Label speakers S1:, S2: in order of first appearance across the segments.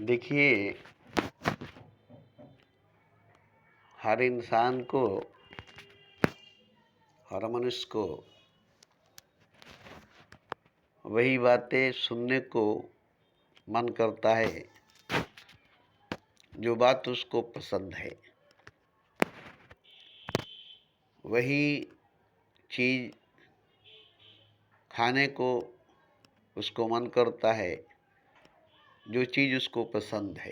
S1: देखिए, हर इंसान को, हर मनुष्य को वही बातें सुनने को मन करता है जो बात उसको पसंद है। वही चीज़ खाने को उसको मन करता है जो चीज़ उसको पसंद है।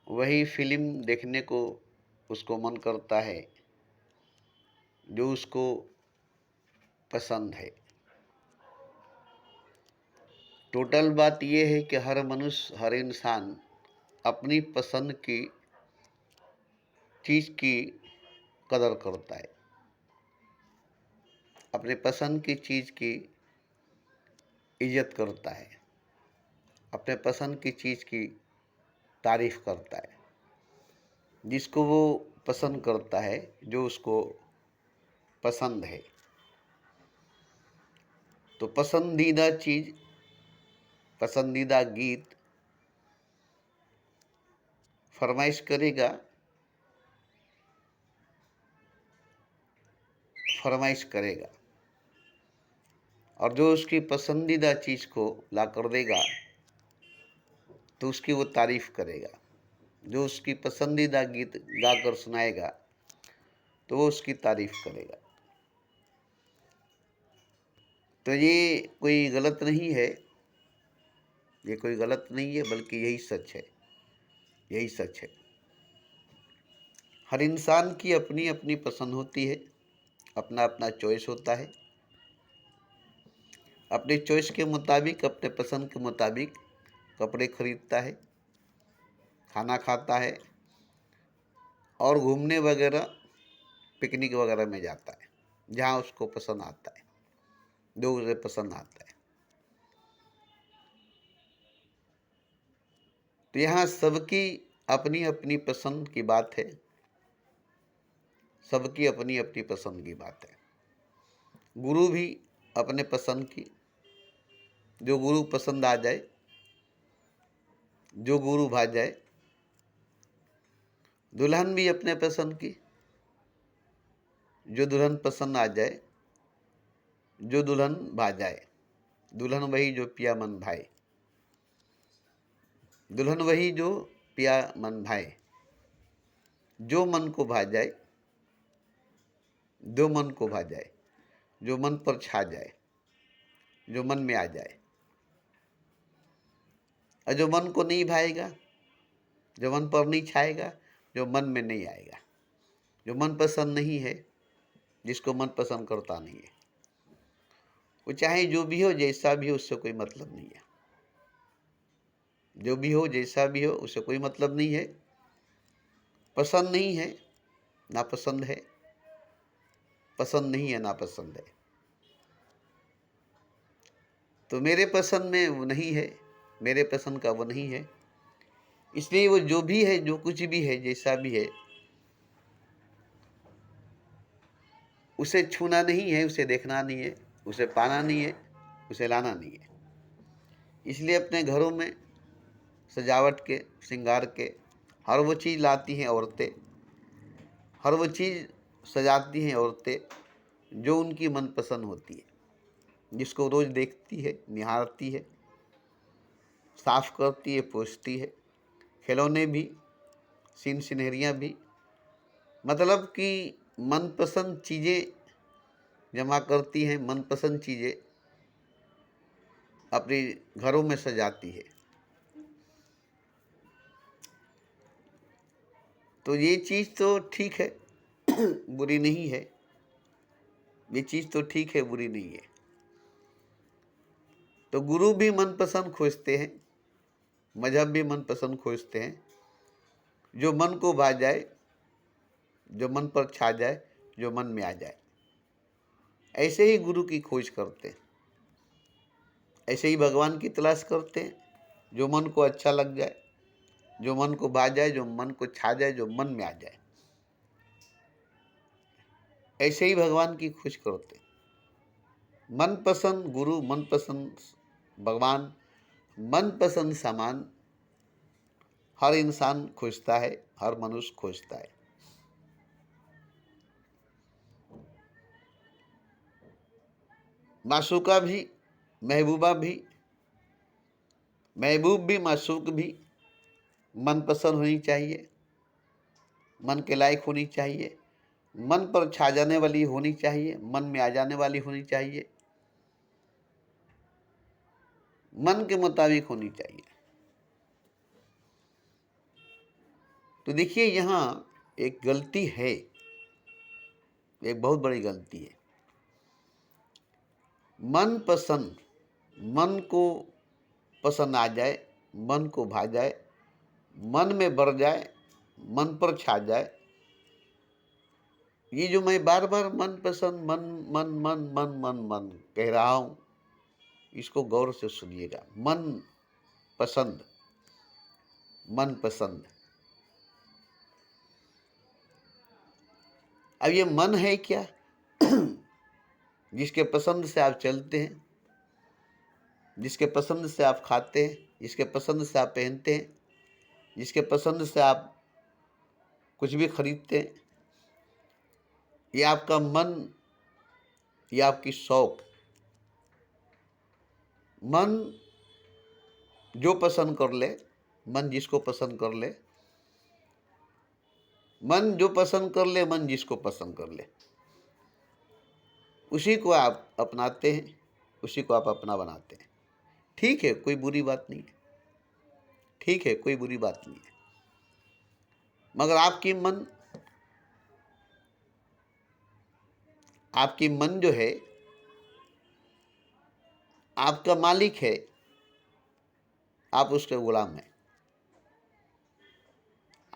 S1: वही फिल्म देखने को उसको मन करता है जो उसको पसंद है। टोटल बात यह है कि हर मनुष्य, हर इंसान अपनी पसंद की चीज़ की कदर करता है, अपने पसंद की चीज़ की इज्जत करता है, अपने पसंद की चीज़ की तारीफ करता है। जिसको वो पसंद करता है, जो उसको पसंद है, तो पसंदीदा चीज़, पसंदीदा गीत फरमाइश करेगा, फरमाइश करेगा, और जो उसकी पसंदीदा चीज़ को ला कर देगा तो उसकी वो तारीफ करेगा। जो उसकी पसंदीदा गीत गाकर सुनाएगा तो वो उसकी तारीफ करेगा। तो ये कोई गलत नहीं है, ये कोई गलत नहीं है, बल्कि यही सच है, यही सच है। हर इंसान की अपनी अपनी पसंद होती है, अपना अपना चॉइस होता है। अपने चॉइस के मुताबिक, अपने पसंद के मुताबिक कपड़े खरीदता है, खाना खाता है और घूमने वगैरह, पिकनिक वगैरह में जाता है जहाँ उसको पसंद आता है, जो उसे पसंद आता है। तो यहाँ सबकी अपनी अपनी पसंद की बात है, सबकी अपनी अपनी पसंद की बात है। गुरु भी अपने पसंद की, जो गुरु पसंद आ जाए, जो गुरु भा जाए। दुल्हन भी अपने पसंद की, जो दुल्हन पसंद आ जाए, जो दुल्हन भा जाए। दुल्हन वही जो पिया मन भाए, दुल्हन वही जो पिया मन भाए। जो मन को भा जाए, जो मन को भा जाए, जो मन पर छा जाए, जो मन में आ जाए। और जो मन को नहीं भाएगा, जो मन पर नहीं छाएगा, जो मन में नहीं आएगा, जो मन पसंद नहीं है, जिसको मन पसंद करता नहीं है, वो चाहे जो भी हो, जैसा भी हो, उससे कोई मतलब नहीं है। जो भी हो, जैसा भी हो, उससे कोई मतलब नहीं है। पसंद नहीं है, नापसंद है, पसंद नहीं है, नापसंद है। तो मेरे पसंद में वो नहीं है, मेरे पसंद का वो नहीं है। इसलिए वो जो भी है, जो कुछ भी है, जैसा भी है, उसे छूना नहीं है, उसे देखना नहीं है, उसे पाना नहीं है, उसे लाना नहीं है। इसलिए अपने घरों में सजावट के, श्रृंगार के हर वो चीज़ लाती हैं औरतें, हर वो चीज़ सजाती हैं औरतें जो उनकी मनपसंद होती है, जिसको रोज़ देखती है, निहारती है, साफ करती है, पोंछती है। खिलौने भी, सीन सिनहरियाँ भी, मतलब कि मनपसंद चीज़ें जमा करती हैं, मनपसंद चीज़ें अपने घरों में सजाती है। तो ये चीज़ तो ठीक है, बुरी नहीं है। ये चीज़ तो ठीक है, बुरी नहीं है। तो गुरु भी मनपसंद खोजते हैं, मजहब भी मनपसंद खोजते हैं, जो मन को भा जाए, जो मन पर छा जाए, जो मन में आ जाए। ऐसे ही गुरु की खोज करते हैं, ऐसे ही भगवान की तलाश करते हैं, जो मन को अच्छा लग जाए, जो मन को भा जाए, जो मन को छा जाए, जो मन में आ जाए। ऐसे ही भगवान की खोज करते हैं। मनपसंद गुरु, मनपसंद भगवान मनपसंद सामान हर इंसान खोजता है, हर मनुष्य खोजता है। माशूका भी, महबूबा भी, महबूब भी, माशूक भी मनपसंद होनी चाहिए, मन के लायक होनी चाहिए, मन पर छा जाने वाली होनी चाहिए, मन में आ जाने वाली होनी चाहिए, मन के मुताबिक होनी चाहिए। तो देखिए यहाँ एक गलती है, एक बहुत बड़ी गलती है। मन पसंद, मन को पसंद आ जाए, मन को भा जाए, मन में बढ़ जाए, मन पर छा जाए, ये जो मैं बार बार मन पसंद, मन मन मन मन मन मन कह रहा हूं, इसको गौर से सुनिएगा। मन पसंद, मन पसंद। अब ये मन है क्या? जिसके पसंद से आप चलते हैं, जिसके पसंद से आप खाते हैं, जिसके पसंद से आप पहनते हैं, जिसके पसंद से आप कुछ भी खरीदते हैं, ये आपका मन, ये आपकी शौक। मन जो पसंद कर ले, मन जिसको पसंद कर ले, मन जो पसंद कर ले, मन जिसको पसंद कर ले, उसी को आप अपनाते हैं, उसी को आप अपना बनाते हैं। ठीक है, कोई बुरी बात नहीं है, ठीक है, कोई बुरी बात नहीं है। मगर आपकी मन जो है आपका मालिक है, आप उसके गुलाम हैं।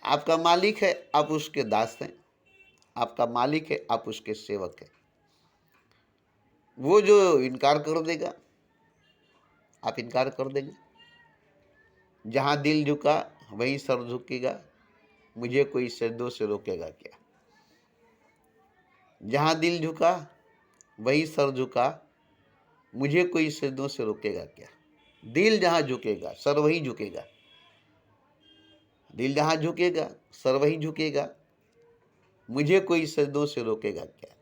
S1: आपका मालिक है, आप उसके दास हैं। आपका मालिक है, आप उसके सेवक हैं। वो जो इनकार कर देगा, आप इनकार कर देंगे। जहां दिल झुका वहीं सर झुकेगा, मुझे कोई सजदों से रोकेगा क्या? जहां दिल झुका वहीं सर झुका, मुझे कोई सजदों से रोकेगा क्या? दिल जहां झुकेगा सर वहीं झुकेगा, दिल जहां झुकेगा सर वहीं झुकेगा, मुझे कोई सजदों से रोकेगा क्या?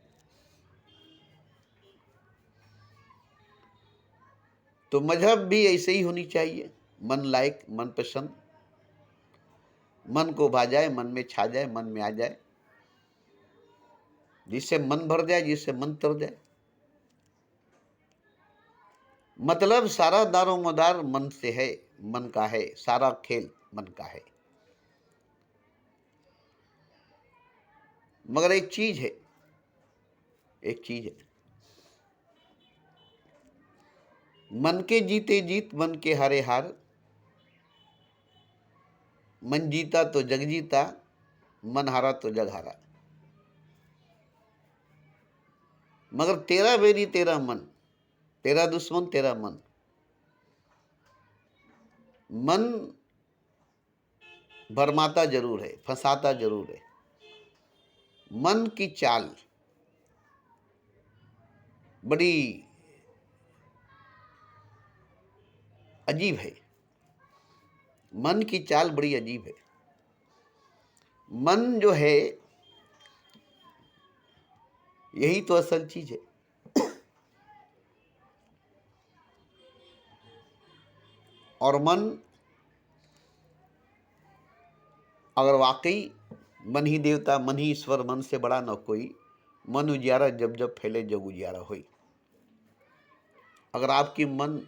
S1: तो मजहब भी ऐसे ही होनी चाहिए, मन लायक, मन पसंद, मन को भा जाए, मन में छा जाए, मन में आ जाए, जिससे मन भर जाए, जिससे मन तर जाए। मतलब सारा दारोमदार मन से है, मन का है, सारा खेल मन का है। मगर एक चीज है, एक चीज है, मन के जीते जीत, मन के हारे हार। मन जीता तो जग जीता, मन हारा तो जग हारा। मगर तेरा बैरी तेरा मन, तेरा दुश्मन तेरा मन। मन भरमाता जरूर है, फंसाता जरूर है। मन की चाल बड़ी अजीब है, मन की चाल बड़ी अजीब है। मन जो है यही तो असल चीज है। और मन अगर वाकई मन ही देवता, मन ही ईश्वर, मन से बड़ा न कोई, मन उजियारा जब जब फैले जग उजियारा होई। अगर आपकी मन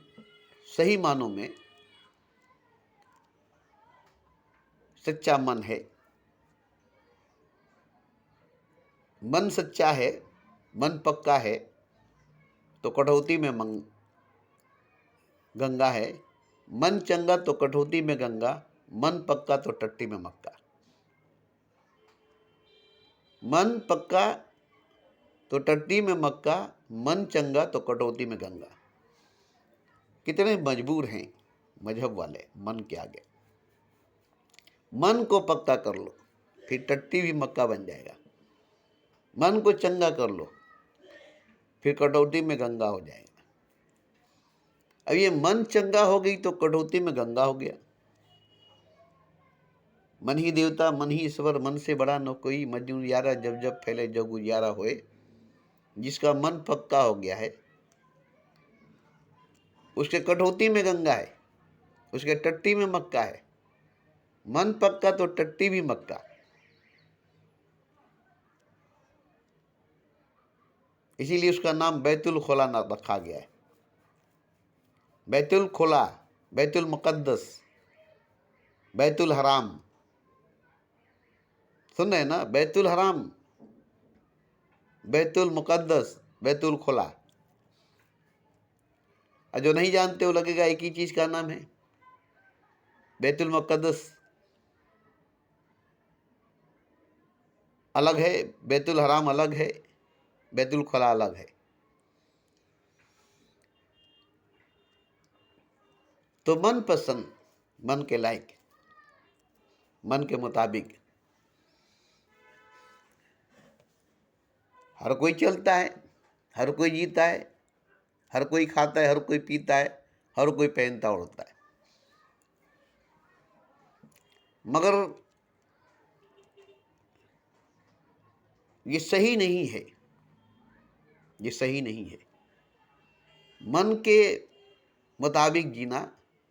S1: सही मानों में सच्चा मन है, मन सच्चा है, मन पक्का है, तो कटौती में गंगा है। मन चंगा तो कटौती में गंगा, मन पक्का तो टट्टी में मक्का। मन पक्का तो टट्टी में मक्का, मन चंगा तो कटौती में गंगा। कितने मजबूर हैं मजहब वाले मन के आगे। मन को पक्का कर लो, फिर टट्टी भी मक्का बन जाएगा। मन को चंगा कर लो, फिर कटौती में गंगा हो जाएगा। अब ये मन चंगा हो गई तो कटौती में गंगा हो गया। मन ही देवता मन ही ईश्वर, मन से बड़ा न कोई, मजनू यारा जब जब फैले जग उजियारा होए। जिसका मन पक्का हो गया है उसके कटौती में गंगा है, उसके टट्टी में मक्का है। मन पक्का तो टट्टी भी मक्का। इसीलिए उसका नाम बैतुल खोला ना रखा गया है। बैतुल खोला, बैतुल मुकद्दस, बैतुल हराम। सुन रहे ना, बैतुल हराम, बैतुल मुकद्दस, बैतुल खोला। और जो नहीं जानते वो लगेगा एक ही चीज का नाम है। बैतुल मुकद्दस अलग है, बैतुल हराम अलग है, बैतुल खोला अलग है। तो मन पसंद, मन के लायक, मन के मुताबिक हर कोई चलता है, हर कोई जीता है, हर कोई खाता है, हर कोई पीता है, हर कोई पहनता उड़ता है। मगर ये सही नहीं है, ये सही नहीं है। मन के मुताबिक जीना,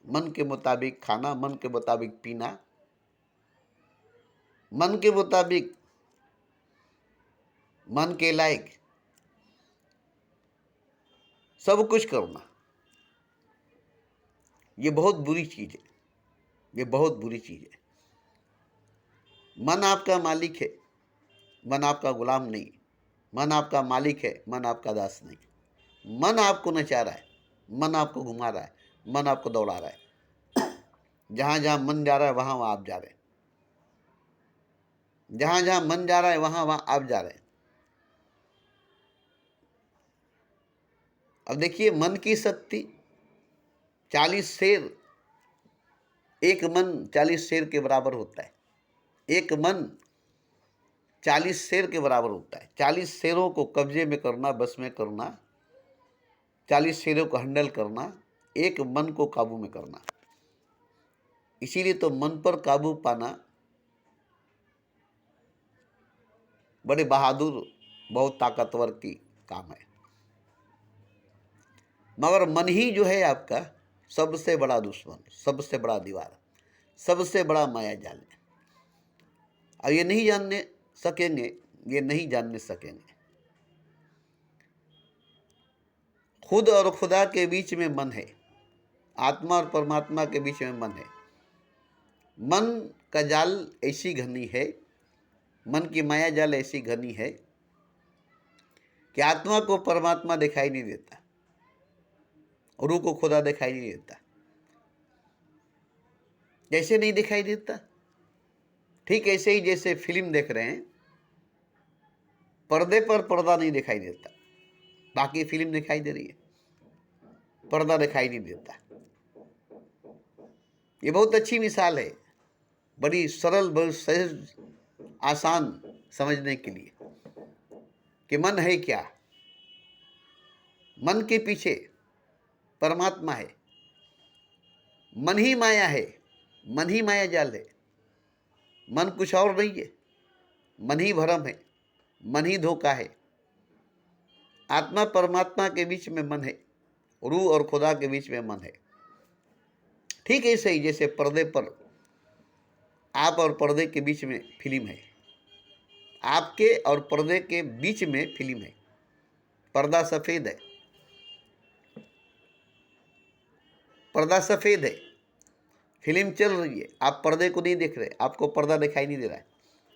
S1: मन के मुताबिक खाना, मन के मुताबिक पीना, मन के मुताबिक, मन के लायक सब कुछ करना, ये बहुत बुरी चीज है, ये बहुत बुरी चीज है। मन आपका मालिक है, मन आपका गुलाम नहीं। मन आपका मालिक है, मन आपका दास नहीं। मन आपको नचा रहा है, मन आपको घुमा रहा है, मन आपको दौड़ा रहा है। जहां जहां मन जा रहा है वहां वहां आप जा रहे हैं, जहां जहां मन जा रहा है वहां वहां आप जा रहे हैं। अब देखिए, मन की शक्ति 40 शेर, एक मन 40 शेर के बराबर होता है। एक मन 40 शेर के बराबर होता है। 40 शेरों को कब्जे में करना, बस में करना, 40 शेरों को हैंडल करना, एक मन को काबू में करना। इसीलिए तो मन पर काबू पाना बड़े बहादुर, बहुत ताकतवर की काम है। मगर मन ही जो है आपका सबसे बड़ा दुश्मन, सबसे बड़ा दीवार, सबसे बड़ा माया जाल है। और ये नहीं जानने सकेंगे, ये नहीं जानने सकेंगे। खुद और खुदा के बीच में मन है, आत्मा और परमात्मा के बीच में मन है। मन का जाल ऐसी घनी है, मन की माया जाल ऐसी घनी है कि आत्मा को परमात्मा दिखाई नहीं देता, रूह को खुदा दिखाई नहीं देता। जैसे नहीं दिखाई देता, ठीक ऐसे ही जैसे फिल्म देख रहे हैं, पर्दे पर पर्दा नहीं दिखाई देता, बाकी फिल्म दिखाई दे रही है, पर्दा दिखाई नहीं देता। ये बहुत अच्छी मिसाल है, बड़ी सरल, बड़ी सहज, आसान समझने के लिए कि मन है क्या। मन के पीछे परमात्मा है, मन ही माया है, मन ही माया जाल है। मन कुछ और नहीं है, मन ही भ्रम है, मन ही धोखा है। आत्मा परमात्मा के बीच में मन है, रूह और खुदा के बीच में मन है। ठीक ऐसे ही जैसे पर्दे पर, आप और पर्दे के बीच में फिल्म है, आपके और पर्दे के बीच में फिल्म है। पर्दा सफेद है, पर्दा सफेद है, फिल्म चल रही है, आप पर्दे को नहीं देख रहे, आपको पर्दा दिखाई नहीं दे रहा है।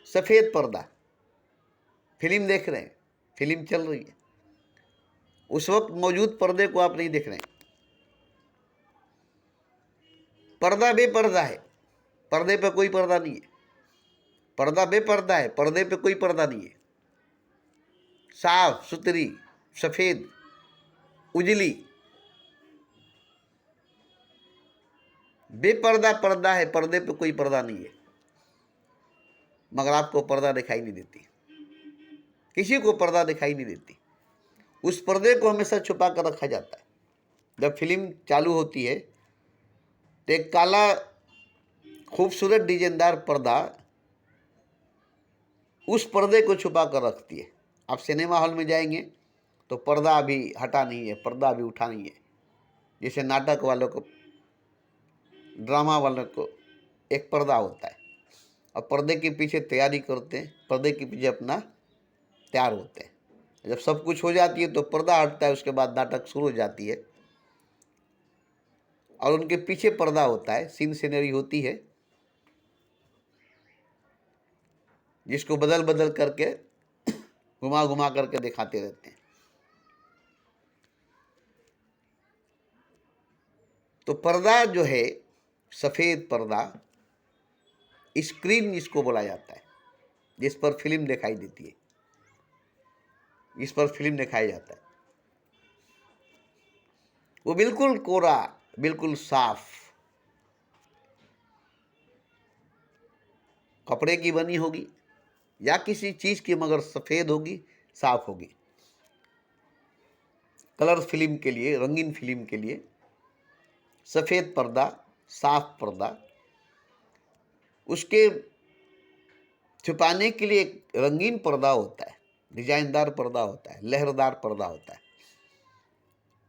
S1: सफेद पर्दा, फिल्म देख रहे हैं, फिल्म चल रही है, उस वक्त मौजूद पर्दे को आप नहीं देख रहे हैं। पर्दा बेपर्दा है, पर्दे पे कोई पर्दा नहीं है। पर्दा बेपर्दा है, पर्दे पे कोई पर्दा नहीं है। साफ सुथरी, सफेद, उजली, बेपर्दा पर्दा है, पर्दे पे कोई पर्दा नहीं है। मगर आपको पर्दा दिखाई नहीं देती, किसी को पर्दा दिखाई नहीं देती। उस पर्दे को हमेशा छुपा कर रखा जाता है। जब फिल्म चालू होती है तो एक काला खूबसूरत डिजाइनदार पर्दा उस पर्दे को छुपा कर रखती है। आप सिनेमा हॉल में जाएंगे तो पर्दा अभी हटा नहीं है, पर्दा अभी उठा नहीं है। जैसे नाटक वालों को, ड्रामा वालों को एक पर्दा होता है और पर्दे के पीछे तैयारी करते हैं, पर्दे के पीछे अपना तैयार होते हैं। जब सब कुछ हो जाती है तो पर्दा हटता है, उसके बाद नाटक शुरू हो जाती है और उनके पीछे पर्दा होता है, सीन सीनरी होती है, जिसको बदल बदल करके घुमा घुमा करके दिखाते रहते हैं। तो पर्दा जो है, सफ़ेद पर्दा, स्क्रीन जिसको बोला जाता है, जिस पर फिल्म दिखाई देती है, जिस पर फिल्म दिखाया जाता है, वो बिल्कुल कोरा, बिल्कुल साफ कपड़े की बनी होगी या किसी चीज की, मगर सफेद होगी, साफ होगी। कलर फिल्म के लिए, रंगीन फिल्म के लिए सफेद पर्दा, साफ पर्दा, उसके छुपाने के लिए एक रंगीन पर्दा होता है, डिजाइनदार पर्दा होता है, लहरदार पर्दा होता है।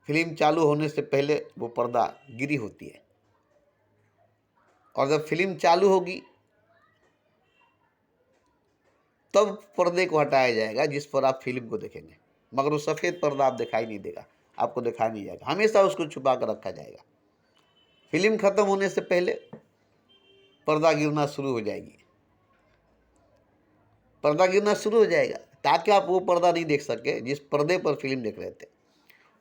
S1: फिल्म चालू होने से पहले वो पर्दा गिरी होती है और जब फिल्म चालू होगी तब पर्दे को हटाया जाएगा जिस पर आप फिल्म को देखेंगे, मगर वो सफ़ेद पर्दा आप दिखाई नहीं देगा, आपको दिखाया नहीं जाएगा, हमेशा उसको छुपा कर रखा जाएगा। फिल्म खत्म होने से पहले पर्दा गिरना शुरू हो जाएगी, पर्दा गिरना शुरू हो जाएगा ताकि आप वो पर्दा नहीं देख सके जिस पर्दे पर फिल्म देख रहे थे।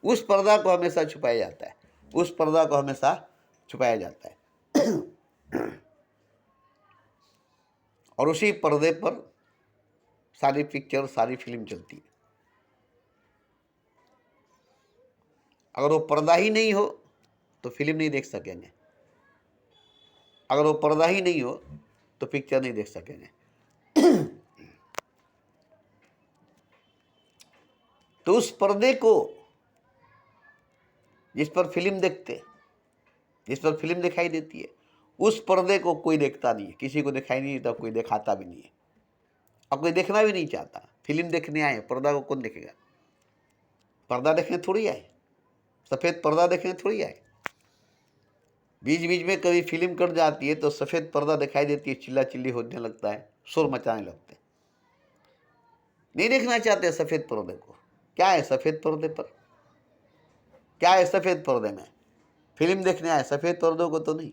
S1: उस पर्दा को हमेशा छुपाया जाता है, उस पर्दा को हमेशा छुपाया जाता है और उसी पर्दे पर सारी पिक्चर, सारी फिल्म चलती है। अगर वो पर्दा ही नहीं हो तो फिल्म नहीं देख सकेंगे, अगर वो पर्दा ही नहीं हो तो पिक्चर नहीं देख सकेंगे। तो उस पर्दे को, जिस पर फिल्म देखते, जिस पर फिल्म दिखाई देती है, उस पर्दे को कोई देखता नहीं है, किसी को दिखाई नहीं देता, कोई दिखाता भी नहीं है और कोई देखना भी नहीं चाहता। फिल्म देखने आए, पर्दा को कौन देखेगा? पर्दा देखने थोड़ी आए, सफ़ेद पर्दा देखने थोड़ी आए। बीच बीच में कभी फिल्म कट जाती है तो सफ़ेद पर्दा दिखाई देती है, चिल्ला चिल्ली होने लगता है, शोर मचाने लगते हैं, नहीं देखना चाहते सफ़ेद पर्दे को। क्या है सफ़ेद पर्दे पर? क्या है सफ़ेद पर्दे में? फिल्म देखने आए, सफ़ेद पर्दों को तो नहीं।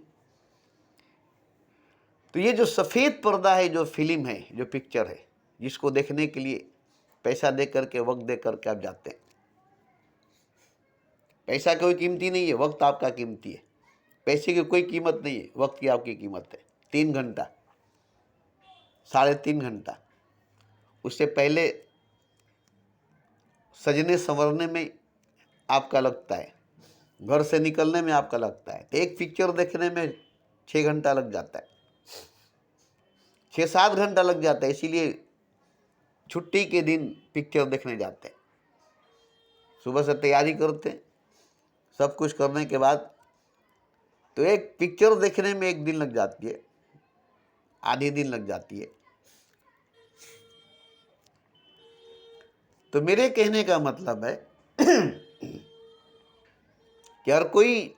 S1: तो ये जो सफ़ेद पर्दा है, जो फिल्म है, जो पिक्चर है, जिसको देखने के लिए पैसा दे करके, वक्त दे करके आप जाते हैं। पैसा कोई कीमती नहीं है, वक्त आपका कीमती है। पैसे की कोई कीमत नहीं है, वक्त की आपकी कीमत है। 3 घंटा, 3.5 घंटा, उससे पहले सजने संवरने में आपका लगता है, घर से निकलने में आपका लगता है। तो एक पिक्चर देखने में 6 घंटा लग जाता है, 6-7 घंटा लग जाता है। इसीलिए छुट्टी के दिन पिक्चर देखने जाते हैं, सुबह से तैयारी करते हैं, सब कुछ करने के बाद तो एक पिक्चर देखने में 1 दिन लग जाती है, आधी दिन लग जाती है। तो मेरे कहने का मतलब है कि हर कोई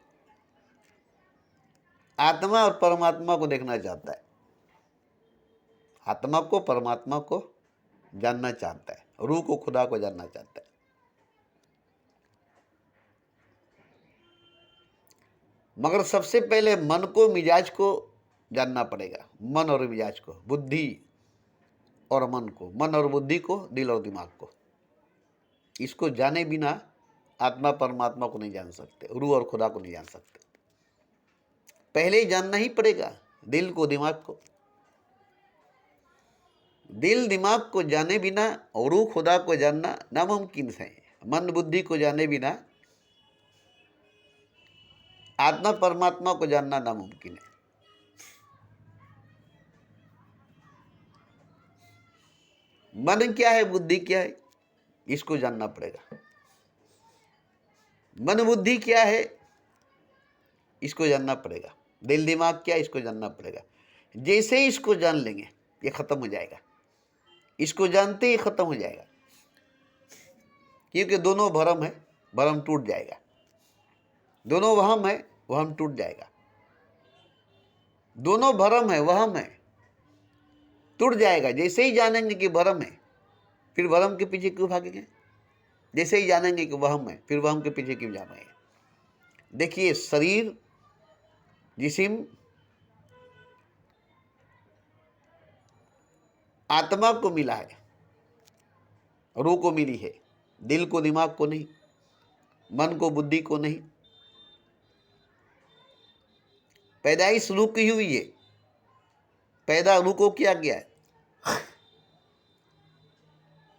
S1: आत्मा और परमात्मा को देखना चाहता है, आत्मा को, परमात्मा को जानना चाहता है, रूह को, खुदा को जानना चाहता है। मगर सबसे पहले मन को, मिजाज को जानना पड़ेगा, मन और मिजाज को, बुद्धि और मन को, मन और बुद्धि को, दिल और दिमाग को। इसको जाने बिना आत्मा परमात्मा को नहीं जान सकते, रूह और खुदा को नहीं जान सकते। पहले ही जानना ही पड़ेगा दिल को, दिमाग को। दिल दिमाग को जाने बिना और रूह खुदा को जानना नामुमकिन है। मन बुद्धि को जाने बिना आत्मा परमात्मा को जानना नामुमकिन है। मन क्या है, बुद्धि क्या है, इसको जानना पड़ेगा। मन बुद्धि क्या है इसको जानना पड़ेगा, दिल दिमाग क्या है इसको जानना पड़ेगा। जैसे ही इसको जान लेंगे ये खत्म हो जाएगा, इसको जानते ही खत्म हो जाएगा, क्योंकि दोनों भ्रम है, भ्रम टूट जाएगा। दोनों वहम है, वहम टूट जाएगा। दोनों भ्रम है, वहम है, टूट जाएगा। जैसे ही जानेंगे कि भ्रम है, फिर भ्रम के पीछे क्यों भागेंगे? जैसे ही जानेंगे कि वहम है, फिर वहम के पीछे क्यों जाएंगे? देखिए, शरीर, जिस्म आत्मा को मिला है, रूह को मिली है, दिल को दिमाग को नहीं, मन को बुद्धि को नहीं। पैदाइश रूह की हुई है, पैदा रूह को किया गया है।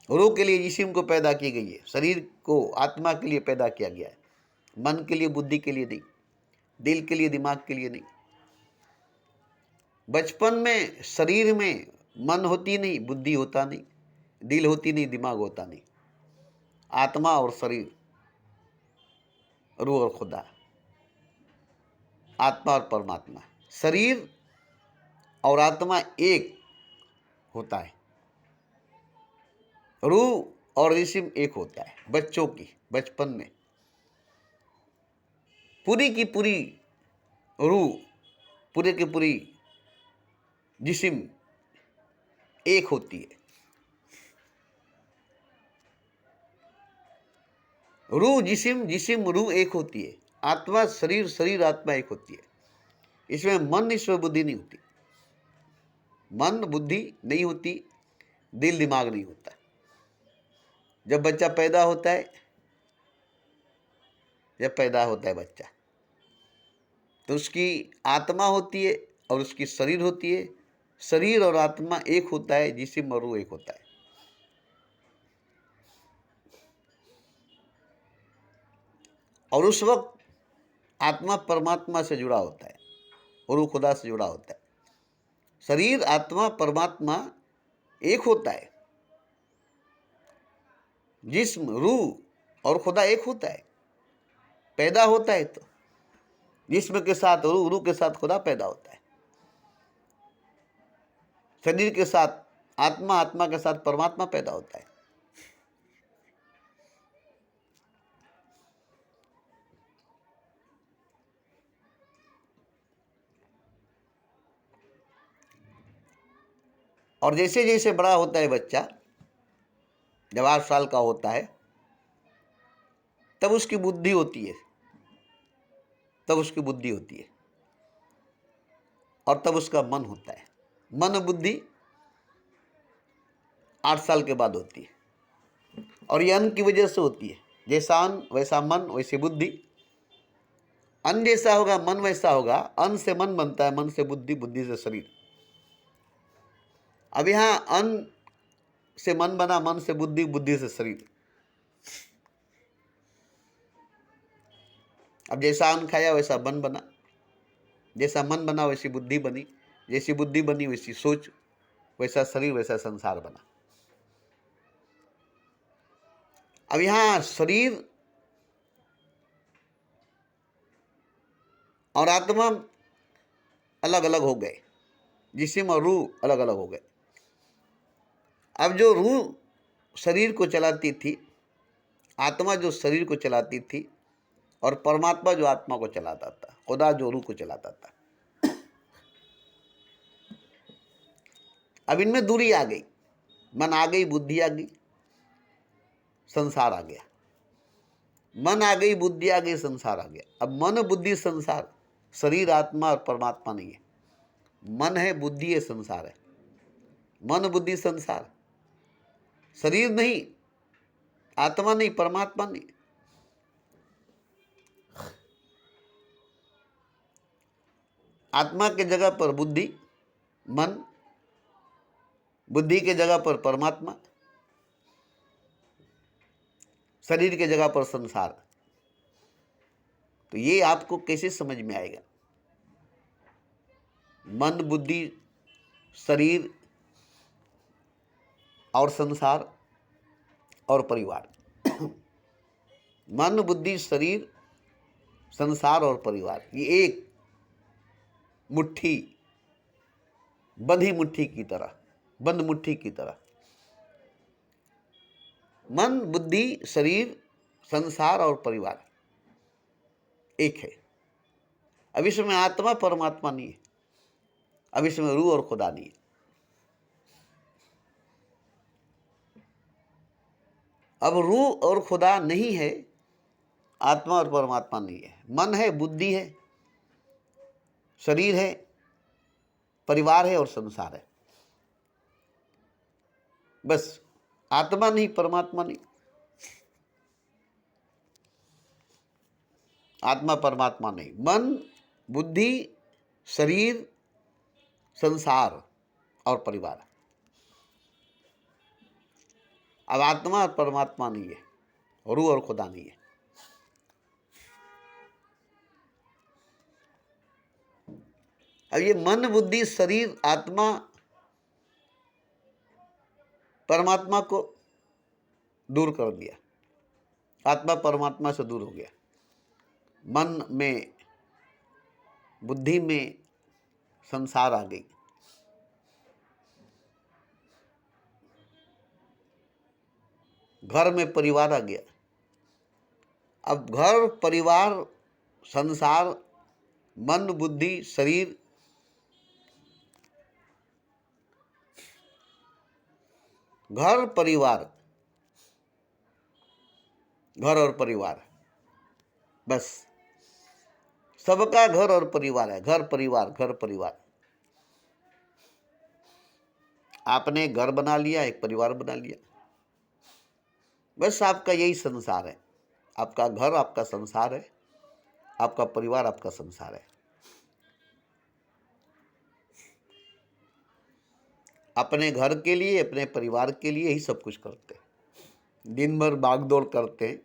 S1: रूह के लिए जिस्म को पैदा की गई है, शरीर को आत्मा के लिए पैदा किया गया है, मन के लिए बुद्धि के लिए नहीं, दिल के लिए दिमाग के लिए नहीं। बचपन में शरीर में मन होती नहीं, बुद्धि होता नहीं, दिल होती नहीं, दिमाग होता नहीं। आत्मा और शरीर, रूह और खुदा, आत्मा और परमात्मा, शरीर और आत्मा एक होता है, रूह और जिस्म एक होता है। बच्चों की बचपन में पूरी की पूरी रूह, पूरे की पूरी जिस्म एक होती है। रूह जिस्म, जिस्म रूह एक होती है। आत्मा शरीर, शरीर आत्मा एक होती है। इसमें मन, इसमें बुद्धि नहीं होती। मन बुद्धि नहीं होती, दिल दिमाग नहीं होता। जब बच्चा पैदा होता है, जब पैदा होता है बच्चा, तो उसकी आत्मा होती है और उसकी शरीर होती है। शरीर और आत्मा एक होता है, जिस्म और रूह एक होता है। और उस वक्त आत्मा परमात्मा से जुड़ा होता है, रूह खुदा से जुड़ा होता है। शरीर, आत्मा, परमात्मा एक होता है। जिस्म, रूह और खुदा एक होता है। पैदा होता है तो जिस्म के साथ रूह, रूह के साथ खुदा पैदा होता है। शरीर के साथ आत्मा, आत्मा के साथ परमात्मा पैदा होता है। और जैसे जैसे बड़ा होता है बच्चा, जब 8 साल का होता है, तब उसकी बुद्धि होती है, तब उसकी बुद्धि होती है और तब उसका मन होता है। मन बुद्धि 8 साल के बाद होती है और ये अन्न की वजह से होती है। जैसा अन्न वैसा मन, वैसी बुद्धि। अन्न जैसा होगा मन वैसा होगा। अन्न से मन बनता है, मन से बुद्धि, बुद्धि से शरीर। अब यहाँ अन्न से मन बना, मन से बुद्धि, बुद्धि से शरीर। अब जैसा अन्न खाया वैसा मन बना, जैसा मन बना वैसी बुद्धि बनी, जैसी बुद्धि बनी वैसी सोच, वैसा शरीर, वैसा संसार बना। अब यहाँ शरीर और आत्मा अलग अलग हो गए, जिस्म और रूह अलग अलग हो गए। अब जो रूह शरीर को चलाती थी, आत्मा जो शरीर को चलाती थी, और परमात्मा जो आत्मा को चलाता था, खुदा जो रूह को चलाता था, अब इनमें दूरी आ गई। मन आ गई, बुद्धि आ गई, संसार आ गया। मन आ गई, बुद्धि आ गई, संसार आ गया। अब मन, बुद्धि, संसार, शरीर, आत्मा और परमात्मा नहीं है। मन है, बुद्धि है, संसार है। मन, बुद्धि, संसार, शरीर नहीं, आत्मा नहीं, परमात्मा नहीं। आत्मा के जगह पर बुद्धि, मन, बुद्धि के जगह पर परमात्मा, शरीर के जगह पर संसार। तो ये आपको कैसे समझ में आएगा? मन, बुद्धि, शरीर और संसार और परिवार। मन, बुद्धि, शरीर संसार और परिवार, ये एक मुट्ठी, बंधी मुट्ठी की तरह, बंद मुट्ठी की तरह। मन, बुद्धि, शरीर, संसार और परिवार एक है। अब इसमें आत्मा परमात्मा नहीं है, अब इसमें रूह और खुदा नहीं है। अब रूह और खुदा नहीं है, आत्मा और परमात्मा नहीं है। मन है, बुद्धि है, शरीर है, परिवार है और संसार है। बस आत्मा नहीं, परमात्मा नहीं। आत्मा परमात्मा नहीं, मन, बुद्धि, शरीर, संसार और परिवार। अब आत्मा और परमात्मा नहीं है, रूह और खुदा नहीं है। अब ये मन, बुद्धि, शरीर, आत्मा, परमात्मा को दूर कर दिया, आत्मा परमात्मा से दूर हो गया। मन में, बुद्धि में संसार आ गई, घर में परिवार आ गया। अब घर, परिवार, संसार, मन, बुद्धि, शरीर, घर, परिवार, घर और परिवार, बस सबका घर और परिवार है। घर परिवार, घर परिवार। आपने घर बना लिया, एक परिवार बना लिया, बस आपका यही संसार है। आपका घर आपका संसार है, आपका परिवार आपका संसार है। अपने घर के लिए, अपने परिवार के लिए ही सब कुछ करते हैं। दिन भर भागदौड़ करते हैं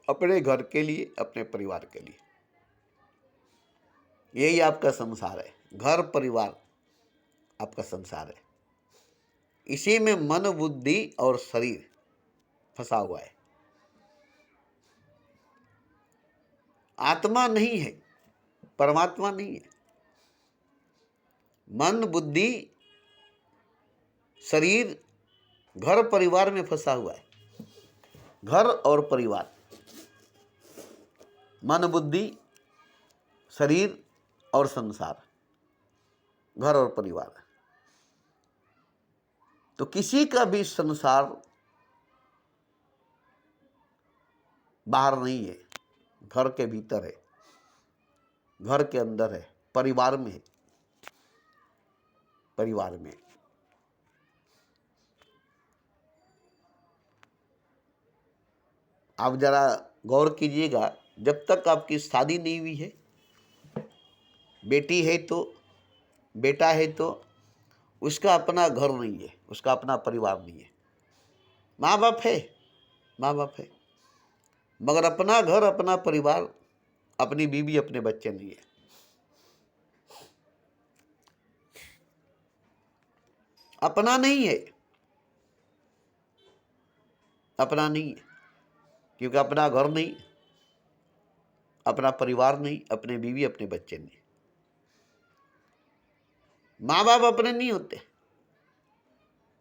S1: अपने घर के लिए, अपने परिवार के लिए। यही आपका संसार है। घर, परिवार आपका संसार है। इसी में मन, बुद्धि और शरीर फंसा हुआ है। आत्मा नहीं है, परमात्मा नहीं है। मन, बुद्धि, शरीर, घर, परिवार में फंसा हुआ है। घर और परिवार, मन, बुद्धि, शरीर और संसार, घर और परिवार। तो किसी का भी संसार बाहर नहीं है, घर के भीतर है, घर के अंदर है, परिवार में है, परिवार में। आप जरा गौर कीजिएगा, जब तक आपकी शादी नहीं हुई है, बेटी है तो, बेटा है तो, उसका अपना घर नहीं है, उसका अपना परिवार नहीं है। माँ बाप है, माँ बाप है, मगर अपना घर, अपना परिवार, अपनी बीवी, अपने बच्चे नहीं है। अपना नहीं है, अपना नहीं है, क्योंकि अपना घर नहीं, अपना परिवार नहीं, अपने बीवी, अपने बच्चे नहीं। माँ बाप अपने नहीं होते,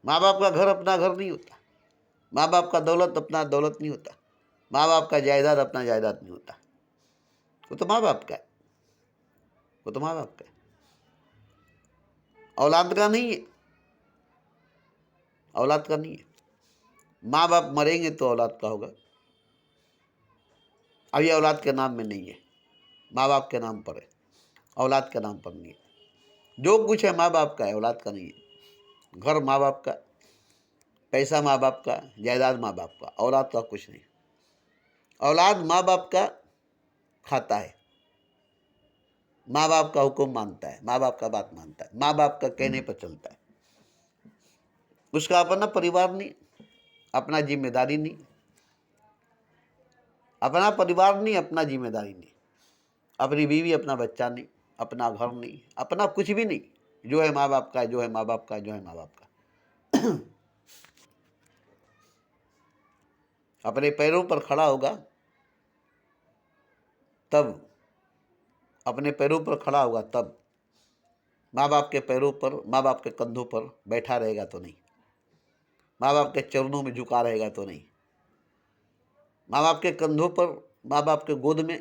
S1: माँ बाप का घर अपना घर नहीं होता, माँ बाप का दौलत अपना दौलत नहीं होता, माँ बाप का जायदाद अपना जायदाद नहीं होता। वो तो माँ बाप का है, वो तो माँ बाप का है, औलाद का नहीं है, औलाद का नहीं है। माँ बाप मरेंगे तो औलाद का होगा, अभी औलाद के नाम में नहीं है, माँ बाप के नाम पर है, औलाद के नाम पर नहीं है। जो कुछ है माँ बाप का है, औलाद का नहीं है। घर माँ बाप का, पैसा माँ बाप का, जायदाद माँ बाप का, औलाद का कुछ नहीं। औलाद माँ बाप का खाता है, माँ बाप का हुक्म मानता है, माँ बाप का बात मानता है, माँ बाप का कहने पर चलता है। उसका अपना परिवार नहीं, अपना जिम्मेदारी नहीं, अपना परिवार नहीं, अपना जिम्मेदारी नहीं, अपनी बीवी, अपना बच्चा नहीं, अपना घर नहीं, अपना कुछ भी नहीं। जो है माँ बाप का, जो है माँ बाप का, जो है माँ बाप का। अपने पैरों पर खड़ा होगा तब, अपने पैरों पर खड़ा होगा तब। माँ बाप के पैरों पर, माँ बाप के कंधों पर बैठा रहेगा तो नहीं, माँ बाप के चरणों में झुका रहेगा तो नहीं, माँ बाप के कंधों पर, माँ बाप के गोद में,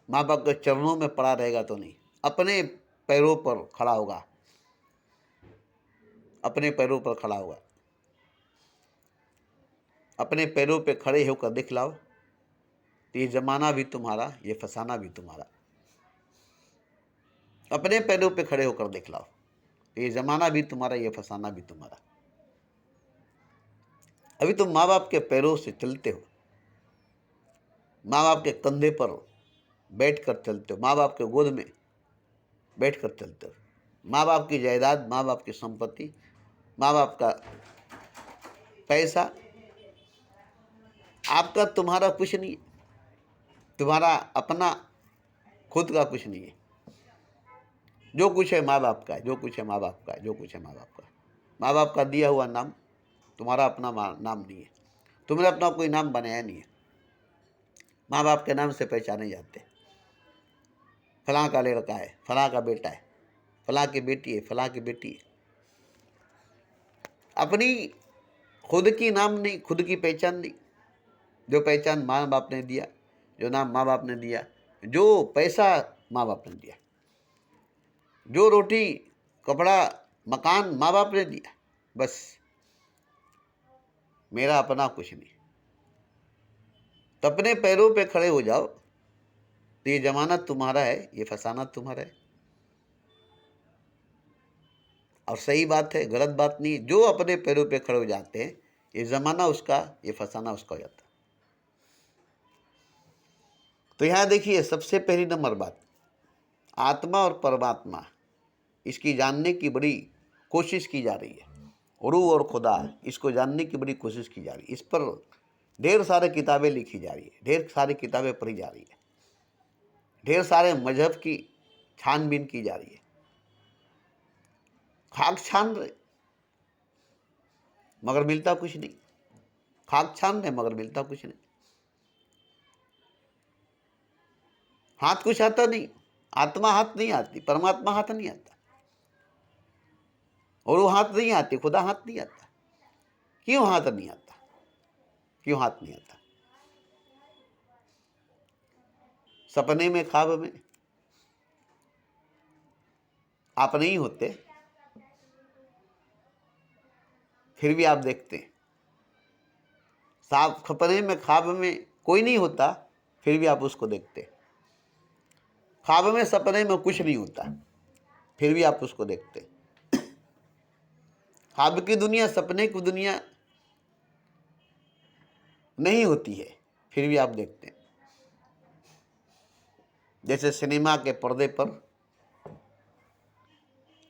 S1: माँ बाप के चरणों में पड़ा रहेगा तो नहीं। अपने पैरों पर खड़ा होगा, अपने पैरों पर खड़ा होगा। अपने पैरों पे खड़े होकर दिखलाओ तो ये जमाना भी तुम्हारा, ये फसाना भी तुम्हारा। अपने पैरों पे खड़े होकर दिखलाओ तो ये जमाना भी तुम्हारा, ये फसाना भी तुम्हारा। अभी तुम माँ बाप के पैरों से चलते हो, माँ बाप के कंधे पर बैठकर चलते हो, माँ बाप के गोद में बैठकर चलते हो। माँ बाप की जायदाद, माँ बाप की संपत्ति, माँ बाप का पैसा आपका, तुम्हारा कुछ नहीं है। तुम्हारा अपना खुद का कुछ नहीं है। जो कुछ है माँ बाप का है, जो कुछ है माँ बाप का है, जो कुछ है माँ बाप का। माँ बाप का दिया हुआ नाम तुम्हारा अपना नाम नहीं है। तुमने अपना कोई नाम बनाया नहीं है। माँ बाप के नाम से पहचाने जाते। फलां का लड़का है, फलां का बेटा है, फलां की बेटी है, फलां की बेटी है। अपनी खुद की नाम नहीं, खुद की पहचान नहीं। जो पहचान माँ बाप ने दिया, जो नाम माँ बाप ने दिया, जो पैसा माँ बाप ने दिया, जो रोटी कपड़ा मकान माँ बाप ने दिया, बस। मेरा अपना कुछ नहीं। तो अपने पैरों पे खड़े हो जाओ तो ये जमानत तुम्हारा है, ये फसाना तुम्हारा है। और सही बात है, गलत बात नहीं। जो अपने पैरों पे खड़े हो जाते हैं, ये जमाना उसका, ये फसाना उसका हो जाता है। तो यहां देखिए, सबसे पहली नंबर बात, आत्मा और परमात्मा, इसकी जानने की बड़ी कोशिश की जा रही है। रूह और खुदा, इसको जानने की बड़ी कोशिश की जा रही है। इस पर ढेर सारे किताबें लिखी जा रही है, ढेर सारी किताबें पढ़ी जा रही है, ढेर सारे मजहब की छानबीन की जा रही है। खाक छान रहे मगर मिलता कुछ नहीं। खाक छान रहे मगर मिलता कुछ नहीं। हाथ कुछ आता नहीं, आत्मा हाथ नहीं आती, परमात्मा हाथ नहीं आता, और वो हाथ नहीं आती, खुदा हाथ नहीं आता। क्यों हाथ नहीं आता? क्यों हाथ नहीं आता? सपने में, ख्वाब में आप नहीं होते, फिर भी आप देखते हैं। सपने में, ख्वाब में कोई नहीं होता, फिर भी आप उसको देखते हैं। ख्वाब में, सपने में कुछ नहीं होता, फिर भी आप उसको देखते हैं। ख्वाब की दुनिया, सपने की दुनिया नहीं होती है, फिर भी आप देखते हैं। जैसे सिनेमा के पर्दे पर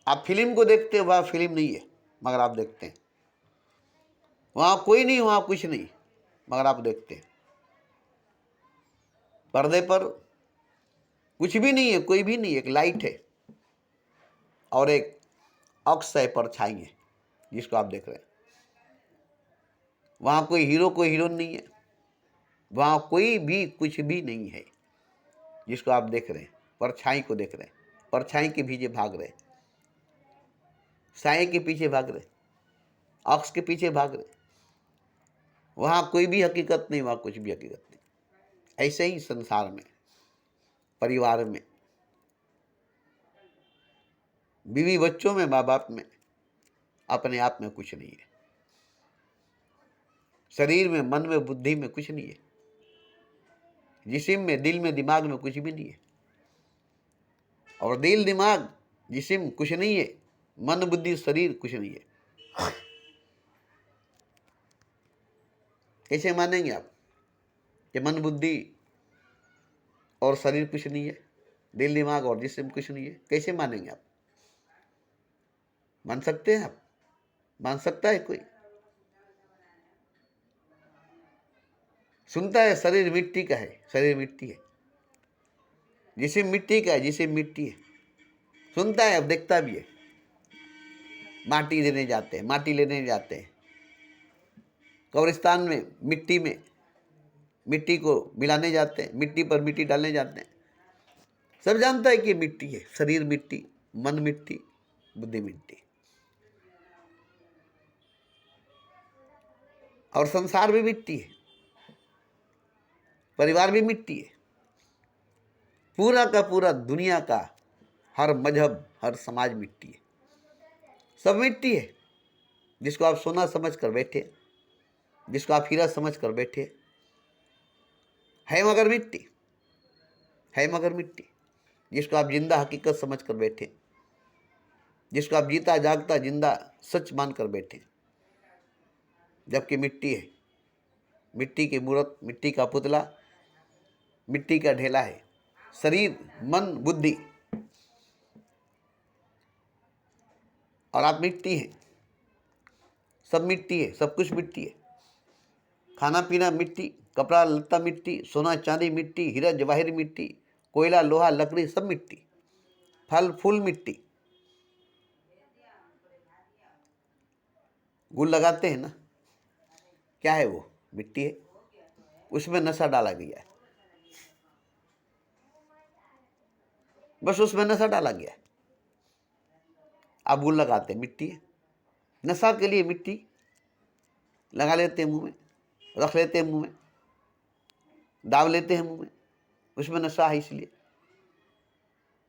S1: आप फिल्म को देखते हो, वह फिल्म नहीं है मगर आप देखते हैं। वहां कोई नहीं, वहां कुछ नहीं, मगर आप देखते हैं। पर्दे पर कुछ भी नहीं है, कोई भी नहीं, एक लाइट है और एक अक्स है, परछाई है, जिसको आप देख रहे हैं। वहां कोई हीरो, कोई हीरोइन नहीं है, वहां कोई भी कुछ भी नहीं है, जिसको आप देख रहे हैं। परछाई को देख रहे हैं, परछाई के पीछे भाग रहे, साए के पीछे भाग रहे, अक्स के पीछे भाग रहे। वहां कोई भी हकीकत नहीं, वहां कुछ भी हकीकत नहीं। ऐसे ही संसार में, परिवार में, बीवी बच्चों में, माँ बाप में, अपने आप में कुछ नहीं है। शरीर में, मन में, बुद्धि में कुछ नहीं है। जिस्म में, दिल में, दिमाग में कुछ भी नहीं है। और दिल, दिमाग, जिस्म कुछ नहीं है, मन, बुद्धि, शरीर कुछ नहीं है। कैसे मानेंगे आप कि मन, बुद्धि और शरीर कुछ नहीं है, दिल, दिमाग और जिस्म कुछ नहीं है? कैसे मानेंगे आप? मान सकते हैं आप? मान सकता है कोई? सुनता है शरीर मिट्टी का है, शरीर मिट्टी है, जिस्म मिट्टी का है, जिस्म मिट्टी है। सुनता है, अब देखता भी है। माटी देने जाते हैं, माटी लेने जाते हैं, कब्रिस्तान में, मिट्टी में मिट्टी को मिलाने जाते हैं, मिट्टी पर मिट्टी डालने जाते हैं। सब जानता है कि ये मिट्टी है, शरीर मिट्टी, मन मिट्टी, बुद्धि मिट्टी, और संसार भी मिट्टी है, परिवार भी मिट्टी है, पूरा का पूरा दुनिया का हर मजहब, हर समाज मिट्टी है, सब मिट्टी है। जिसको आप सोना समझ कर बैठे, जिसको आप हीरा समझ कर बैठे, है मगर मिट्टी, है मगर मिट्टी। जिसको आप जिंदा हकीकत समझ कर बैठे, जिसको आप जीता जागता जिंदा सच मान कर बैठे, जबकि मिट्टी है, मिट्टी की मूर्त, मिट्टी का पुतला, मिट्टी का ढेला है। शरीर, मन, बुद्धि, और आप मिट्टी हैं। सब मिट्टी है, सब कुछ मिट्टी है। खाना पीना मिट्टी, कपड़ा लत्ता मिट्टी, सोना चांदी मिट्टी, हीरा जवाहिर मिट्टी, कोयला लोहा लकड़ी सब मिट्टी, फल फूल मिट्टी। गुल लगाते हैं ना, क्या है वो? मिट्टी है। उसमें नशा डाला गया है, बस उसमें नशा डाला गया है। आप गुल लगाते हैं, मिट्टी है। नशा के लिए मिट्टी लगा लेते हैं मुंह में, रख लेते हैं मुंह में, दाब लेते हैं मुंह में, उसमें नशा है। इसलिए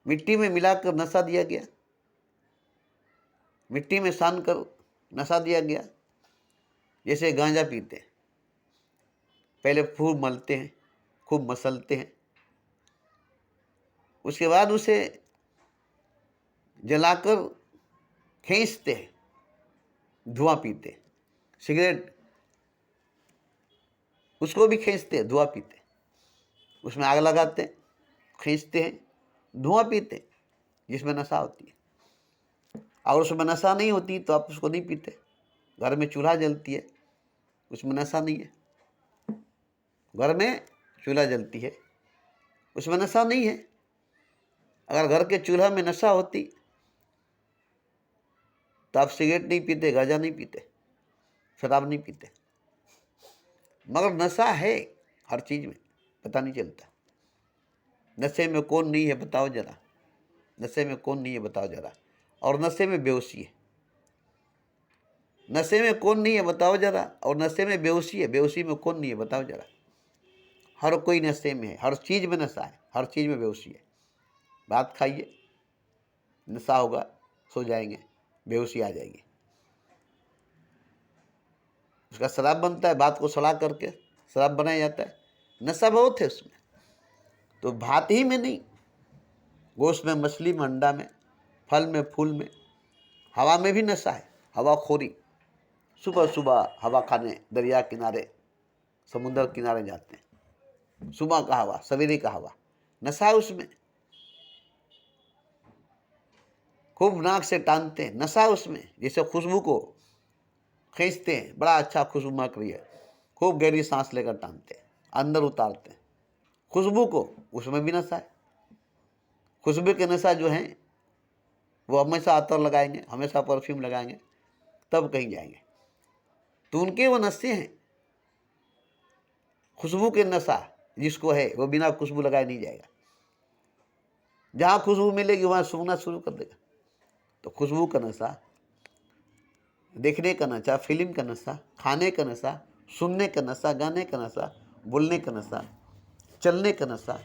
S1: मिट्टी में मिलाकर नशा दिया गया, मिट्टी में सान कर नशा दिया गया। जैसे गांजा पीते हैं, पहले खूब मलते हैं, खूब मसलते हैं, उसके बाद उसे जलाकर खींचते हैं, धुआं पीते हैं। सिगरेट, उसको भी खींचते हैं, धुआं पीते हैं। उसमें आग लगाते हैं, खींचते हैं, धुआं पीते हैं, जिसमें नशा होती है। और उसमें नशा नहीं होती तो आप उसको नहीं पीते। घर में चूल्हा जलती है, उसमें नशा नहीं है। घर में चूल्हा जलती है, उसमें नशा नहीं है। अगर घर के चूल्हा में नशा होती तो आप सिगरेट नहीं पीते, गांजा नहीं पीते, शराब नहीं पीते। मगर नशा है हर चीज में, पता नहीं चलता। नशे में कौन नहीं है बताओ जरा, नशे में कौन नहीं है बताओ जरा। और नशे में बेहोशी है, नशे में कौन नहीं है बताओ जरा। और नशे में बेहोशी है, बेहोशी में कौन नहीं है बताओ जरा। हर कोई नशे में है, हर चीज में नशा है, हर चीज में बेहोशी है। भात खाइए, नशा होगा, सो जाएंगे, बेहोशी आ जाएगी। उसका शराब बनता है, भात को सड़ा करके शराब बनाया जाता है। नशा बहुत है उसमें। तो भात ही में नहीं, गोश्त में, मछली में, अंडा में, फल में, फूल में, हवा में भी नशा है। हवा खोरी, सुबह सुबह हवा खाने दरिया किनारे, समुद्र किनारे जाते हैं। सुबह का हवा, सवेरे का हवा, नशा है उसमें। खूब नाक से टानते हैं, नशा है उसमें। जैसे खुशबू को खींचते हैं, बड़ा अच्छा खुशबू महक रही है, खूब गहरी सांस लेकर टानते हैं, अंदर उतारते हैं खुशबू को, उसमें भी नशा है। खुशबू के नशा जो है वो हमेशा अतर लगाएंगे, हमेशा परफ्यूम लगाएंगे, तब कहीं जाएंगे। तो उनके वो नशे हैं। खुशबू के नशा जिसको है वो बिना खुशबू लगाए नहीं जाएगा। जहाँ खुशबू मिलेगी वहाँ सूंघना शुरू कर देगा। तो खुशबू का नशा, देखने का नशा, फिल्म का नशा, खाने का नशा, सुनने का नशा, गाने का नशा, बोलने का नशा, चलने का नशा,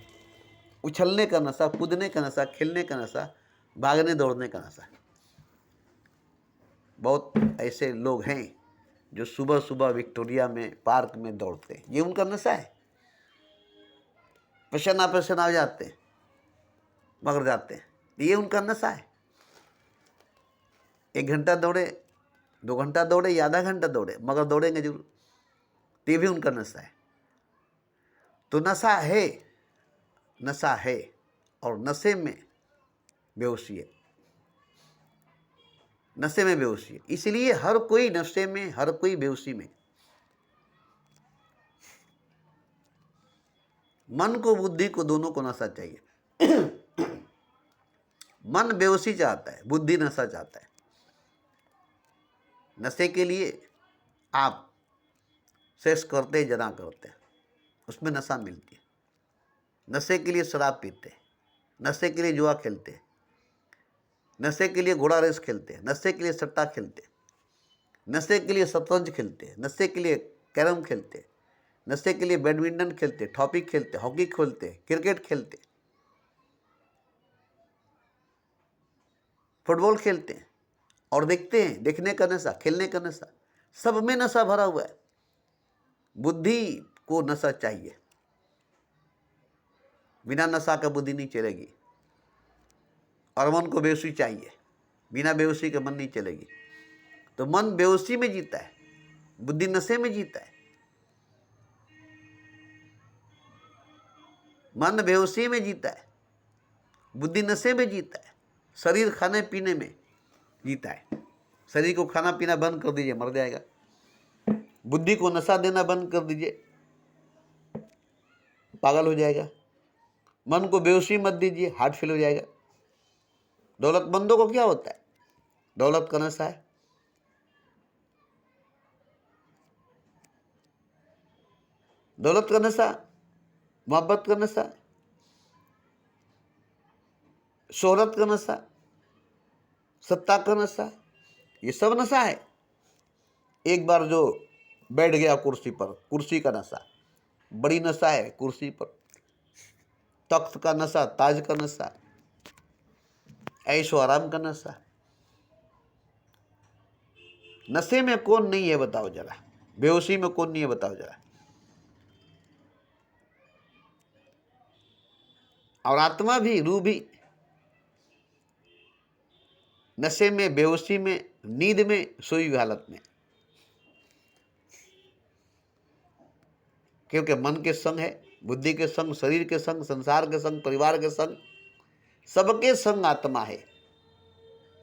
S1: उछलने का नशा, कूदने का नशा, खेलने का नशा, भागने दौड़ने का नशा। बहुत ऐसे लोग हैं जो सुबह सुबह विक्टोरिया में पार्क में दौड़ते हैं, ये उनका नशा है। पसीना पसीना हो जाते हैं, मगर जाते हैं, ये उनका नशा है। 1 घंटा दौड़े, 2 घंटा दौड़े या आधा घंटा दौड़े, मगर दौड़ेंगे जरूर, तो ये भी उनका नशा है। तो नशा है, नशा है, और नशे में बेहोशी है, नशे में बेहोशी है। इसलिए हर कोई नशे में, हर कोई बेहोशी में। मन को, बुद्धि को, दोनों को नशा चाहिए। मन बेहोशी चाहता है, बुद्धि नशा चाहता है। नशे के लिए आप सेक्स करते हैं, जना करते हैं, उसमें नशा मिलती है। नशे के लिए शराब पीते हैं, नशे के लिए जुआ खेलते हैं, नशे के लिए घोड़ा रेस खेलते हैं, नशे के लिए सट्टा खेलते हैं, नशे के लिए शतरंज खेलते हैं, नशे के लिए कैरम खेलते हैं, नशे के लिए बैडमिंटन खेलते, टॉपिक खेलते, हॉकी खेलते, क्रिकेट खेलते, फुटबॉल खेलते हैं और देखते हैं। देखने का नशा, खेलने का नशा, सब में नशा भरा हुआ है। बुद्धि को नशा चाहिए, बिना नशा का बुद्धि नहीं चलेगी। और मन को बेहोशी चाहिए, बिना बेहोशी के मन नहीं चलेगी। तो मन बेहोशी में जीता है, बुद्धि नशे में जीता है। मन बेहोशी में जीता है, बुद्धि नशे में जीता है। शरीर खाने पीने में जीता है। शरीर को खाना पीना बंद कर दीजिए, मर जाएगा। बुद्धि को नशा देना बंद कर दीजिए, पागल हो जाएगा। मन को बेहोशी मत दीजिए, हार्ट फेल हो जाएगा। दौलतमंदों को क्या होता है? दौलत का नशा है। दौलत का नशा, मोहब्बत का नशा, शोहरत का नशा, सत्ता का नशा, ये सब नशा है। एक बार जो बैठ गया कुर्सी पर, कुर्सी का नशा, बड़ी नशा है कुर्सी पर। तख्त का नशा, ताज का नशा, ऐशो आराम का नशा। नशे में कौन नहीं है बताओ जरा? बेहोशी में कौन नहीं है बताओ जरा? और आत्मा भी, रूह भी नशे में, बेहोशी में, नींद में, सोई हुई हालत में। क्योंकि मन के संग है, बुद्धि के संग, शरीर के संग, संसार के संग, परिवार के संग, सबके संग आत्मा है।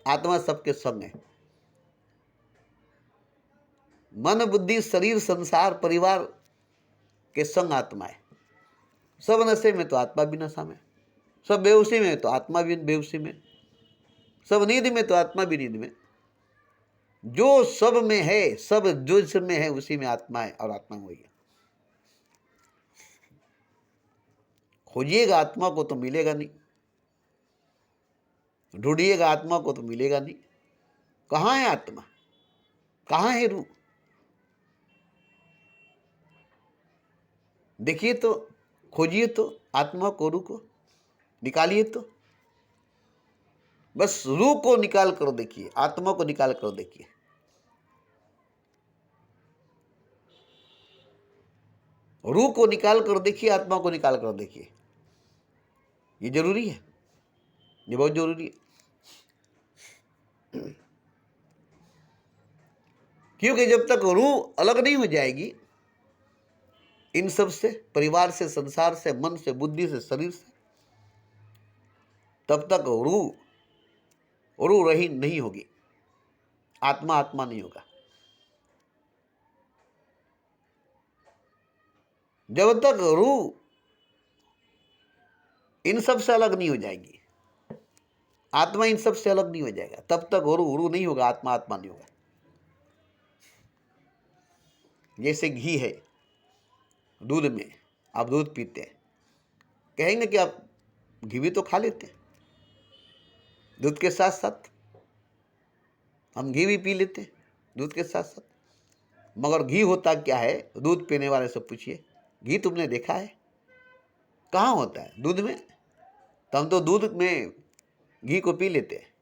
S1: आत्मा सबके संग है। मन, बुद्धि, शरीर, संसार, परिवार के संग आत्मा है। सब नशे में तो आत्मा भी नशा में, सब बेहोशी में तो आत्मा भी बेहोशी में, सब नींद में तो आत्मा भी नींद में। जो सब में है, सब जो जिसमें है उसी में आत्मा है, और आत्मा वही है। खोजिएगा आत्मा को तो मिलेगा नहीं, ढूंढिएगा आत्मा को तो मिलेगा नहीं। कहाँ है आत्मा? कहाँ है रूह? देखिए तो, खोजिए तो आत्मा को, रूह को निकालिए तो। बस रूह को निकाल कर देखिए, आत्मा को निकाल कर देखिए। रूह को निकाल कर देखिए, आत्मा को निकाल कर देखिए। ये जरूरी है, ये बहुत जरूरी है। क्योंकि जब तक रूह अलग नहीं हो जाएगी इन सब से, परिवार से, संसार से, मन से, बुद्धि से, शरीर से, तब तक रूह रही नहीं होगी। आत्मा आत्मा नहीं होगा। जब तक रूह इन सब से अलग नहीं हो जाएगी, आत्मा इन सब से अलग नहीं हो जाएगा, तब तक रूह नहीं होगा, आत्मा आत्मा नहीं होगा। जैसे घी है दूध में, आप दूध पीते हैं, कहेंगे कि आप घी भी तो खा लेते हैं। दूध के साथ साथ हम घी भी पी लेते हैं, दूध के साथ साथ। मगर घी होता क्या है? दूध पीने वाले से पूछिए, घी तुमने देखा है? कहाँ होता है? दूध में। तो हम तो दूध में घी को पी लेते हैं,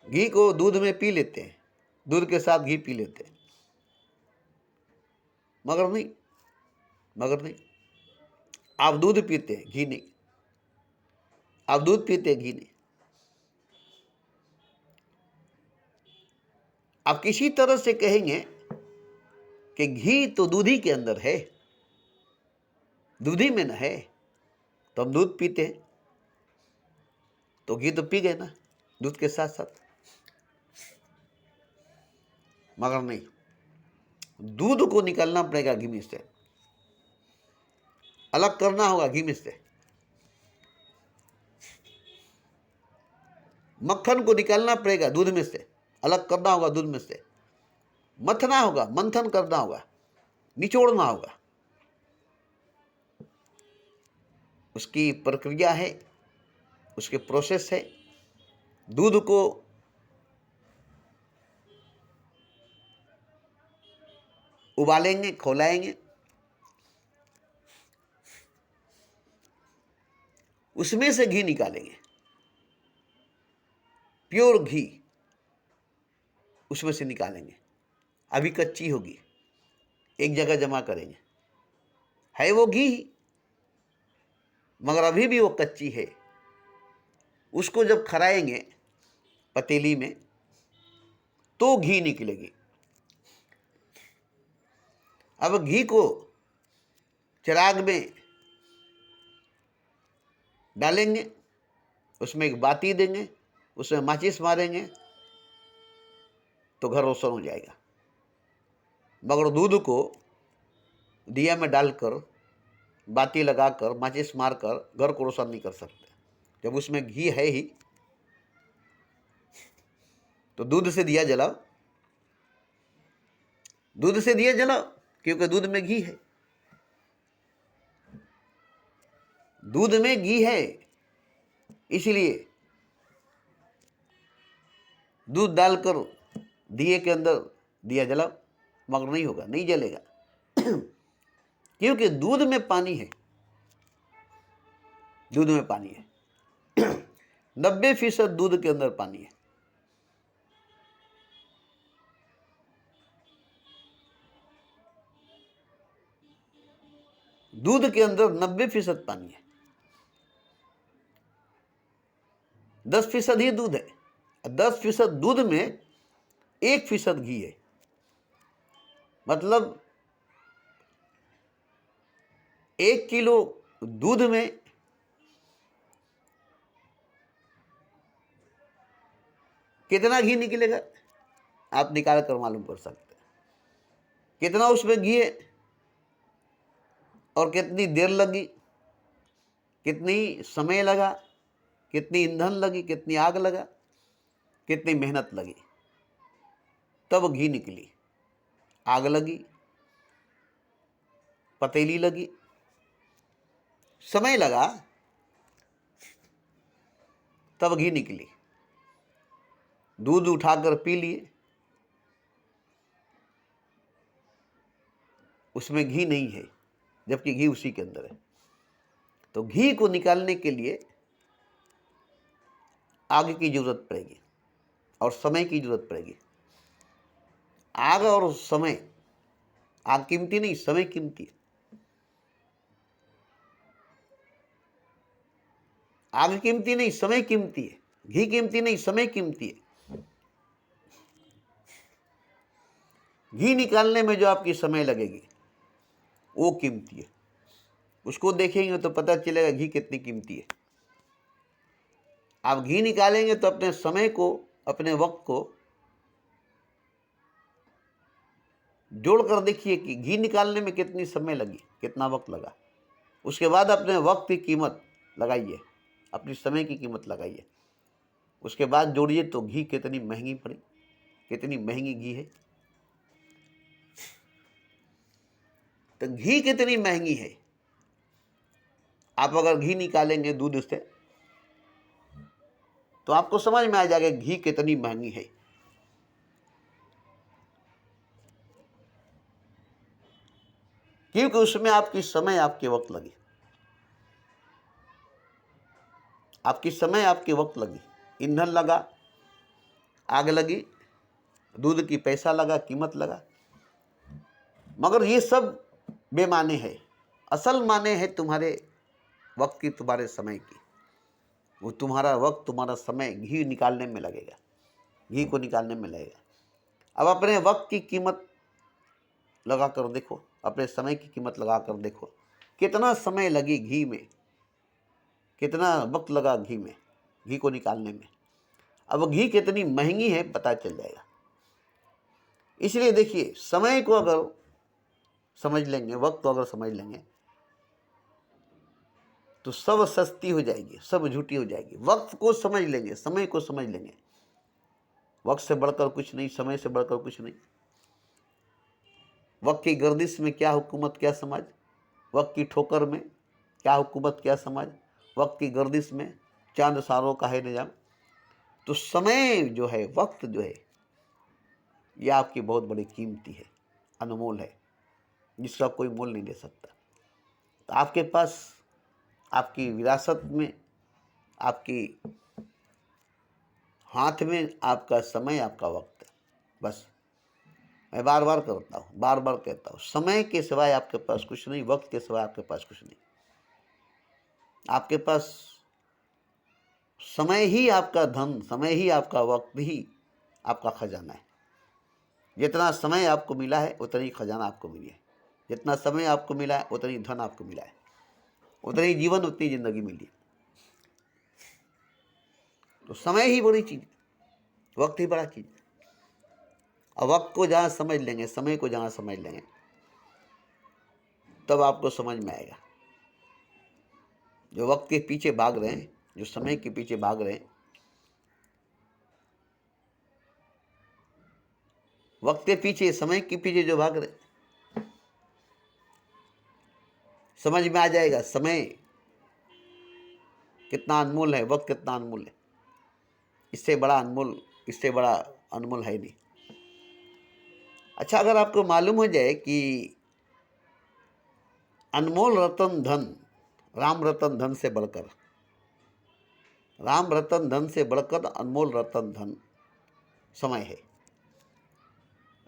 S1: घी को दूध में पी लेते हैं, दूध के साथ घी पी लेते हैं। मगर नहीं, मगर नहीं। आप दूध पीते हैं, घी नहीं। आप दूध पीते हैं, घी नहीं। आप किसी तरह से कहेंगे कि घी तो दूध ही के अंदर है, दूध ही में न है, तो हम दूध पीते हैं, तो घी तो पी गए ना दूध के साथ साथ। मगर नहीं, दूध को निकालना पड़ेगा घी में से, अलग करना होगा घी में से। मक्खन को निकालना पड़ेगा दूध में से, अलग करना होगा दूध में से। मथना होगा, मंथन करना होगा, निचोड़ना होगा। उसकी प्रक्रिया है, उसके प्रोसेस है। दूध को उबालेंगे, खौलाएंगे, उसमें से घी निकालेंगे, प्योर घी उसमें से निकालेंगे। अभी कच्ची होगी, एक जगह जमा करेंगे, है वो घी ही, मगर अभी भी वो कच्ची है। उसको जब खराएंगे पतीली में तो घी निकलेगी। अब घी को चिराग में डालेंगे, उसमें एक बाती देंगे, उसमें माचिस मारेंगे तो घर रोशन हो जाएगा। मगर दूध को दिया में डालकर, बाती लगाकर, माचिस मारकर घर को रोशन नहीं कर सकते। जब उसमें घी है ही तो दूध से दिया जलाओ, दूध से दिया जलाओ, क्योंकि दूध में घी है, दूध में घी है। इसलिए दूध डालकर दिए के अंदर दिया जलाओ, मगर नहीं होगा, नहीं जलेगा क्योंकि दूध में पानी है, दूध में पानी है 90% दूध के अंदर पानी है। दूध के अंदर 90% पानी है, 10% ही दूध है। 10% दूध में 1% घी है। मतलब 1 किलो दूध में कितना घी निकलेगा आप निकाल कर मालूम कर सकते हैं। कितना उसमें घी है और कितनी देर लगी, कितनी समय लगा, कितनी ईंधन लगी, कितनी आग लगा, कितनी मेहनत लगी, तब घी निकली। आग लगी, पतीली लगी, समय लगा, तब घी निकली। दूध उठाकर पी लिए, उसमें घी नहीं है, जबकि घी उसी के अंदर है। तो घी को निकालने के लिए आग की जरूरत पड़ेगी और समय की जरूरत पड़ेगी। आग और समय, आग कीमती नहीं, समय कीमती है। आग कीमती नहीं, समय कीमती है। घी कीमती नहीं, समय कीमती है। घी निकालने में जो आपकी समय लगेगी वो कीमती है। उसको देखेंगे तो पता चलेगा घी कितनी कीमती है। आप घी निकालेंगे तो अपने समय को, अपने वक्त को जोड़कर देखिए कि घी निकालने में कितनी समय लगी, कितना वक्त लगा। उसके बाद अपने वक्त की कीमत लगाइए, अपनी समय की कीमत लगाइए। उसके बाद जोड़िए तो घी कितनी महंगी पड़ी, कितनी महंगी घी है। तो घी कितनी महंगी है। आप अगर घी निकालेंगे दूध से तो आपको समझ में आ जाएगा घी कितनी महंगी है। क्योंकि उसमें आपकी समय, आपके वक्त लगी, आपकी समय, आपके वक्त लगी, ईंधन लगा, आग लगी, दूध की पैसा लगा, कीमत लगा। मगर ये सब बेमाने है। असल माने है तुम्हारे वक्त की, तुम्हारे समय की। वो तुम्हारा वक्त, तुम्हारा समय घी निकालने में लगेगा, घी को निकालने में लगेगा। अब अपने वक्त की कीमत लगा कर देखो, अपने समय की कीमत लगा कर देखो, कितना समय लगी घी में, कितना वक्त लगा घी में, घी को निकालने में। अब घी कितनी महंगी है पता चल जाएगा। इसलिए देखिए, समय को अगर समझ लेंगे, वक्त को अगर समझ लेंगे तो सब सस्ती हो जाएगी, सब झूठी हो जाएगी। वक्त को समझ लेंगे, समय को समझ लेंगे, वक्त से बढ़कर कुछ नहीं, समय से बढ़कर कुछ नहीं। वक्त की गर्दिश में क्या हुकूमत, क्या समाज, वक्त की ठोकर में क्या हुकूमत, क्या समाज, वक्त की गर्दिश में चांद सारों का है निजाम। तो समय जो है, वक्त जो है, यह आपकी बहुत बड़ी कीमती है, अनमोल है, जिसका कोई मोल नहीं दे सकता। तो आपके पास, आपकी विरासत में, आपकी हाथ में आपका समय, आपका वक्त है। बस मैं बार बार करता हूँ, बार बार कहता हूँ, समय के सिवाय आपके पास कुछ नहीं, वक्त के सिवाय आपके पास कुछ नहीं। आपके पास समय ही आपका धन, समय ही आपका वक्त ही आपका खजाना है। जितना समय आपको मिला है उतना खजाना आपको मिली है। जितना समय आपको मिला है उतनी धन आपको मिला है, उतनी जीवन, उतनी जिंदगी मिली है। तो समय ही बड़ी चीज, वक्त ही बड़ा चीज। और वक्त को जहाँ समझ लेंगे, समय को जहाँ समझ लेंगे, तब आपको समझ में आएगा। जो वक्त के पीछे भाग रहे हैं, जो समय के पीछे भाग रहे हैं, वक्त के पीछे, समय के पीछे जो भाग रहे, समझ में आ जाएगा समय कितना अनमोल है, वक्त कितना अनमोल है। इससे बड़ा अनमोल, इससे बड़ा अनमोल है नहीं। अच्छा, अगर आपको मालूम हो जाए कि अनमोल रतन धन, राम रतन धन से बढ़कर, राम रतन धन से बढ़कर अनमोल रतन धन समय है।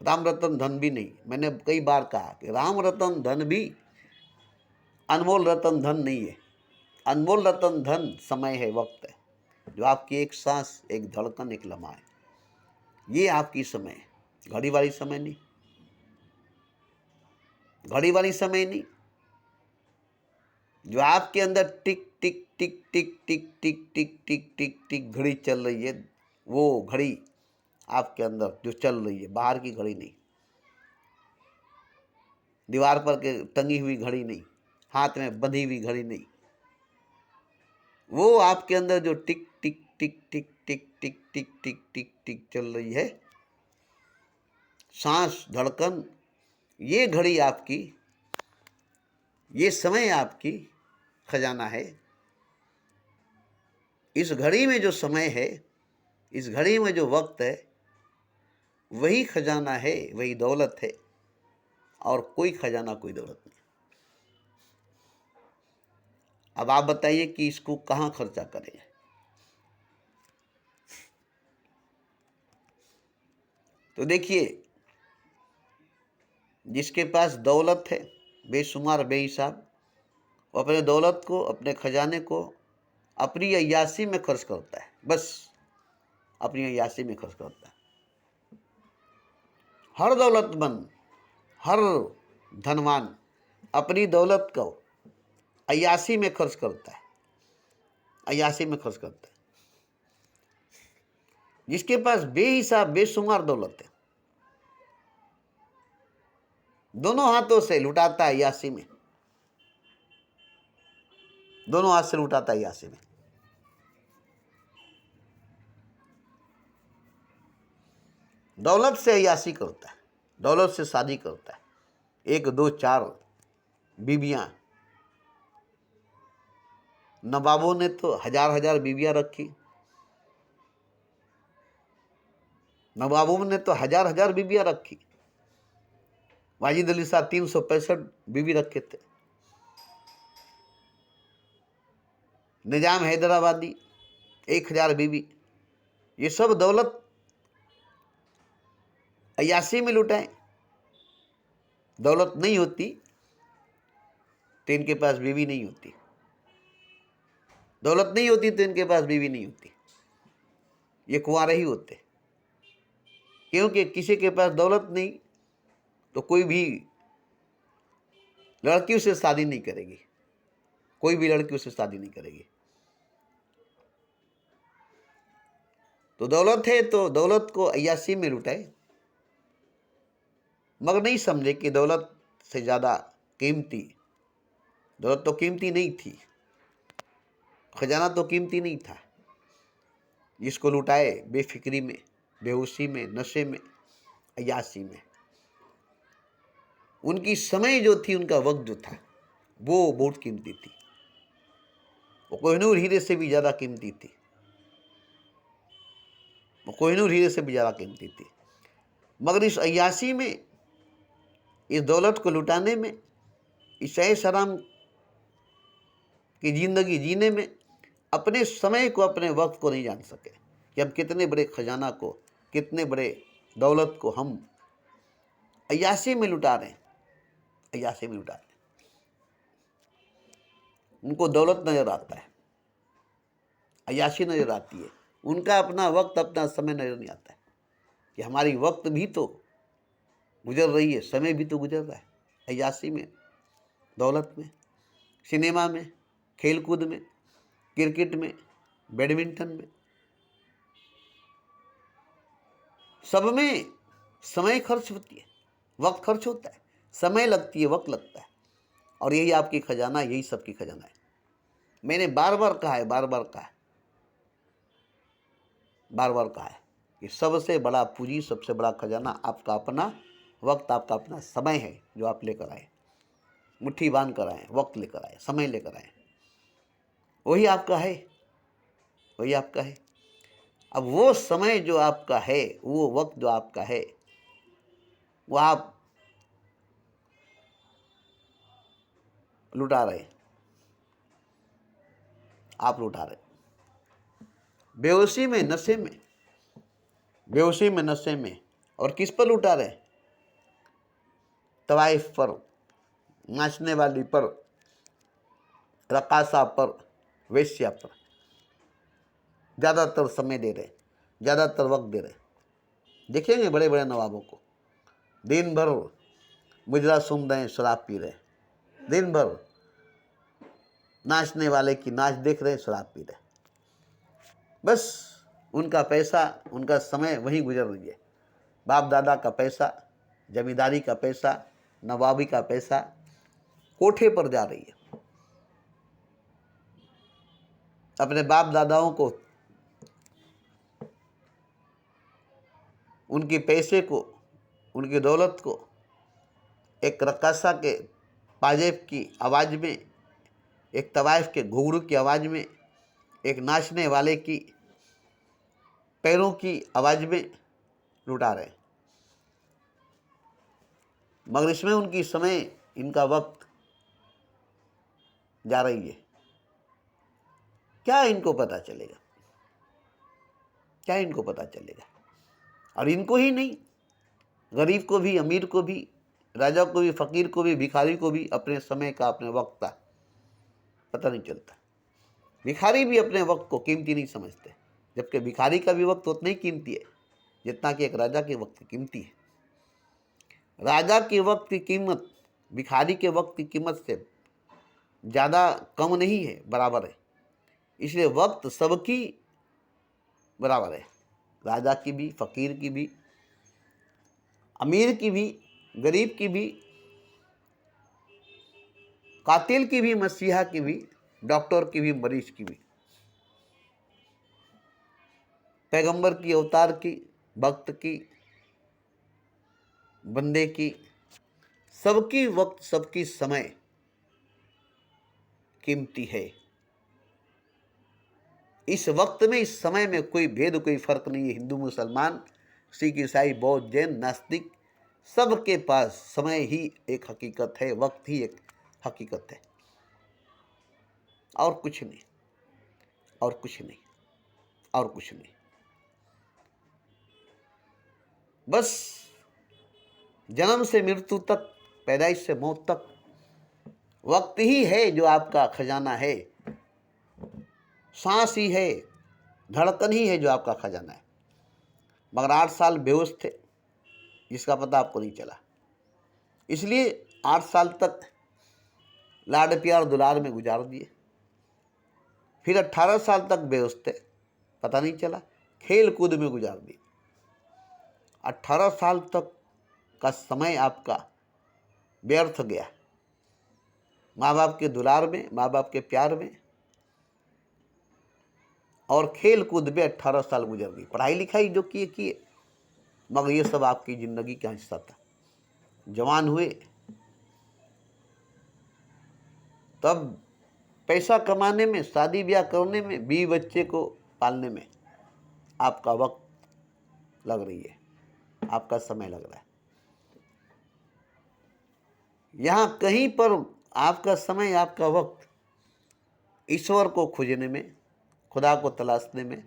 S1: राम रतन धन भी नहीं, मैंने कई बार कहा कि राम रतन धन भी अनमोल रतन धन नहीं है। अनमोल रतन धन समय है, वक्त है, जो आपकी एक सांस, एक धड़कन, एक लम्हा है। ये आपकी समय है, घड़ी वाली समय नहीं, घड़ी वाली समय नहीं। जो आपके अंदर टिक टिक टिक टिक टिक टिक टिक टिक टिक टिक घड़ी चल रही है, वो घड़ी आपके अंदर जो चल रही है, बाहर की घड़ी नहीं, दीवार पर के टंगी हुई घड़ी नहीं, हाथ में बंधी हुई घड़ी नहीं। वो आपके अंदर जो टिक टिक टिक टिक टिक टिक टिक टिक टिक टिक चल रही है, सांस, धड़कन, ये घड़ी आपकी, ये समय आपकी खजाना है। इस घड़ी में जो समय है, इस घड़ी में जो वक्त है, वही खजाना है, वही दौलत है, और कोई खजाना, कोई दौलत नहीं। अब आप बताइए कि इसको कहाँ खर्चा करें। तो देखिए, जिसके पास दौलत है बेशुमार, बेहिसाब, वो अपने दौलत को, अपने खजाने को अपनी अय्याशी में खर्च करता है। बस अपनी अय्याशी में खर्च करता है। हर दौलतमंद, हर धनवान अपनी दौलत को अय्याशी में खर्च करता है, अय्याशी में खर्च करता है। जिसके पास बेहिसाब, बेशुमार दौलत है, दोनों हाथों से लुटाता है अय्याशी में, दोनों हाथ से लुटाता है अय्याशी में। दौलत से अय्याशी करता है, दौलत से शादी करता है, 1 2 4 बीबियां। नवाबों ने तो हजार हजार बीबियां रखी, नवाबों ने तो हजार हजार बीबियां रखी। वाजिद अली शाह 365 बीबी रखे थे। निजाम हैदराबादी 1000 बीबी। ये सब दौलत अय्याशी में लुटाए। दौलत नहीं होती तो इनके पास बीवी नहीं होती, दौलत नहीं होती तो इनके पास बीवी नहीं होती, ये कुंवारे ही होते। क्योंकि किसी के पास दौलत नहीं तो कोई भी लड़की उससे शादी नहीं करेगी, कोई भी लड़की उससे शादी नहीं करेगी। तो दौलत है तो दौलत को अय्याशी में लुटाए, मगर नहीं समझे कि दौलत से ज़्यादा कीमती, दौलत तो कीमती नहीं थी, खजाना तो कीमती नहीं था। जिसको लुटाए बेफिक्री में, बेहोशी में, नशे में, अय्याशी में। उनकी समय जो थी, उनका वक्त जो था, वो बहुत कीमती थी। वो कोहिनूर हीरे से भी ज़्यादा कीमती थी, वो कोहिनूर हीरे से भी ज़्यादा कीमती थी। मगर इस अय्याशी में, इस दौलत को लुटाने में, इस ऐश आराम की ज़िंदगी जीने में अपने समय को, अपने वक्त को नहीं जान सके कि हम कितने बड़े खजाना को, कितने बड़े दौलत को हम अय्याशी में लुटा रहे हैं, अय्याशी में लुटा रहे हैं। उनको दौलत नजर आता है, अय्याशी नजर आती है, उनका अपना वक्त, अपना समय नजर नहीं आता है कि हमारी वक्त भी तो गुजर रही है, समय भी तो गुजर रहा है अय्याशी में, दौलत में, सिनेमा में, खेलकूद में, क्रिकेट में, बैडमिंटन में, सब में समय खर्च होती है, वक्त खर्च होता है, समय लगती है, वक्त लगता है। और यही आपकी खजाना, यही सबकी खजाना है। मैंने बार बार कहा है, बार बार कहा है, बार बार कहा है कि सबसे बड़ा पूंजी, सबसे बड़ा खजाना आपका अपना वक्त, आपका अपना समय है, जो आप लेकर आए, मुट्ठी बांध कर आए, वक्त लेकर आए, समय लेकर आए, वही आपका है, वही आपका है। अब वो समय जो आपका है, वो वक्त जो आपका है, वो आप लुटा रहे, आप लुटा रहे बेहोशी में, नशे में, बेहोशी में, नशे में। और किस पर लुटा रहे? तवाइफ पर, नाचने वाली पर, रकासा पर, वेश्या पर ज़्यादातर समय दे रहे, ज़्यादातर वक्त दे रहे। देखेंगे बड़े बड़े नवाबों को, दिन भर मुजरा सुन रहे, शराब पी रहे, दिन भर नाचने वाले की नाच देख रहे, शराब पी रहे। बस उनका पैसा, उनका समय वहीं गुजर रही है। बाप दादा का पैसा, जमींदारी का पैसा, नवाबी का पैसा कोठे पर जा रही है। अपने बाप दादाओं को, उनके पैसे को, उनकी दौलत को एक रक्कासा के पाजेब की आवाज़ में, एक तवाइफ के घुंघरू की आवाज़ में, एक नाचने वाले की पैरों की आवाज़ में लुटा रहे। मगर इसमें उनकी समय, इनका वक्त जा रही है। क्या इनको पता चलेगा? क्या इनको पता चलेगा? और इनको ही नहीं, गरीब को भी, अमीर को भी, राजा को भी, फकीर को भी, भिखारी को भी अपने समय का, अपने वक्त का पता नहीं चलता। भिखारी भी अपने वक्त को कीमती नहीं समझते, जबकि भिखारी का भी वक्त उतना ही कीमती है जितना कि एक राजा के वक्त की कीमती है। राजा के वक्त की कीमत भिखारी के वक्त की कीमत से ज़्यादा कम नहीं है, बराबर है। इसलिए वक्त सबकी बराबर है, राजा की भी, फकीर की भी, अमीर की भी, गरीब की भी, कातिल की भी, मसीहा की भी, डॉक्टर की भी, मरीज की भी, पैगंबर की, अवतार की, भक्त की, बंदे की, सबकी वक्त, सबकी समय कीमती है। इस वक्त में, इस समय में कोई भेद, कोई फर्क नहीं है। हिंदू, मुसलमान, सिख, ईसाई, बौद्ध, जैन, नास्तिक, सबके पास समय ही एक हकीकत है, वक्त ही एक हकीकत है, और कुछ नहीं, और कुछ नहीं, और कुछ नहीं। बस जन्म से मृत्यु तक, पैदाइश से मौत तक वक्त ही है जो आपका खजाना है। सांस ही है, धड़कन ही है जो आपका खजाना है। मगर 8 साल बेहोश थे, जिसका पता आपको नहीं चला। इसलिए 8 साल तक लाड प्यार दुलार में गुजार दिए। फिर 18 साल तक बेहोश थे, पता नहीं चला, खेल कूद में गुजार दिए। 18 साल तक का समय आपका व्यर्थ गया, माँ बाप के दुलार में, माँ बाप के प्यार में और खेल कूद में 18 साल गुजर गई। पढ़ाई लिखाई जो किए, मगर ये सब आपकी ज़िंदगी का हिस्सा था। जवान हुए तब पैसा कमाने में, शादी ब्याह करने में, बीवी बच्चे को पालने में आपका वक्त लग रही है, आपका समय लग रहा है। यहाँ कहीं पर आपका समय, आपका वक्त ईश्वर को खोजने में, खुदा को तलाशने में,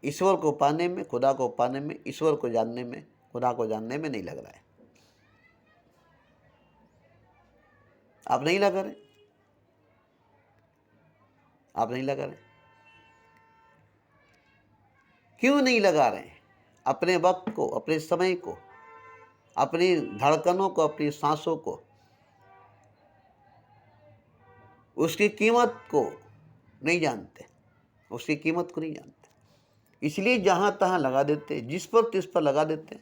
S1: ईश्वर को पाने में, खुदा को पाने में, ईश्वर को जानने में, खुदा को जानने में नहीं लग रहा है। आप नहीं लगा रहे, आप नहीं लगा रहे। क्यों नहीं लगा रहे? अपने वक्त को, अपने समय को, अपनी धड़कनों को, अपनी सांसों को, उसकी कीमत को नहीं जानते, उसकी कीमत को नहीं जानते। इसलिए जहां तहां लगा देते, जिस पर तिस पर लगा देते।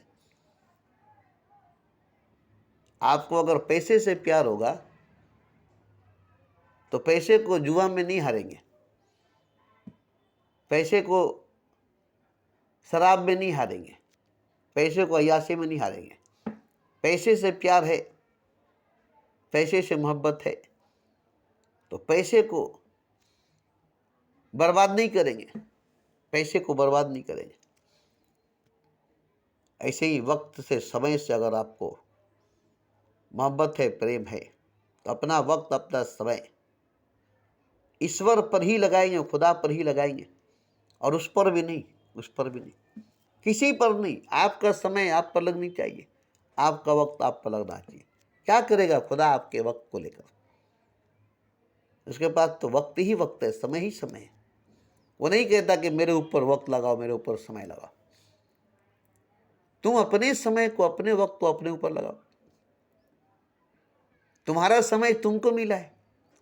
S1: आपको अगर पैसे से प्यार होगा तो पैसे को जुआ में नहीं हारेंगे, पैसे को शराब में नहीं हारेंगे, पैसे को अय्याशी में नहीं हारेंगे। पैसे से प्यार है, पैसे से मोहब्बत है, तो पैसे को बर्बाद नहीं करेंगे, पैसे को बर्बाद नहीं करेंगे। ऐसे ही वक्त से, समय से अगर आपको मोहब्बत है, प्रेम है, तो अपना वक्त, अपना समय ईश्वर पर ही लगाएंगे, खुदा पर ही लगाएंगे, और उस पर भी नहीं, उस पर भी नहीं, किसी पर नहीं। आपका समय आप पर लगनी चाहिए, आपका वक्त आप पर लगना चाहिए। क्या करेगा खुदा आपके वक्त को लेकर? उसके पास तो वक्त ही वक्त है, समय ही समय है। वो नहीं कहता कि मेरे ऊपर वक्त लगाओ, मेरे ऊपर समय लगाओ। तुम अपने समय को, अपने वक्त को अपने ऊपर लगाओ। तुम्हारा समय तुमको मिला है,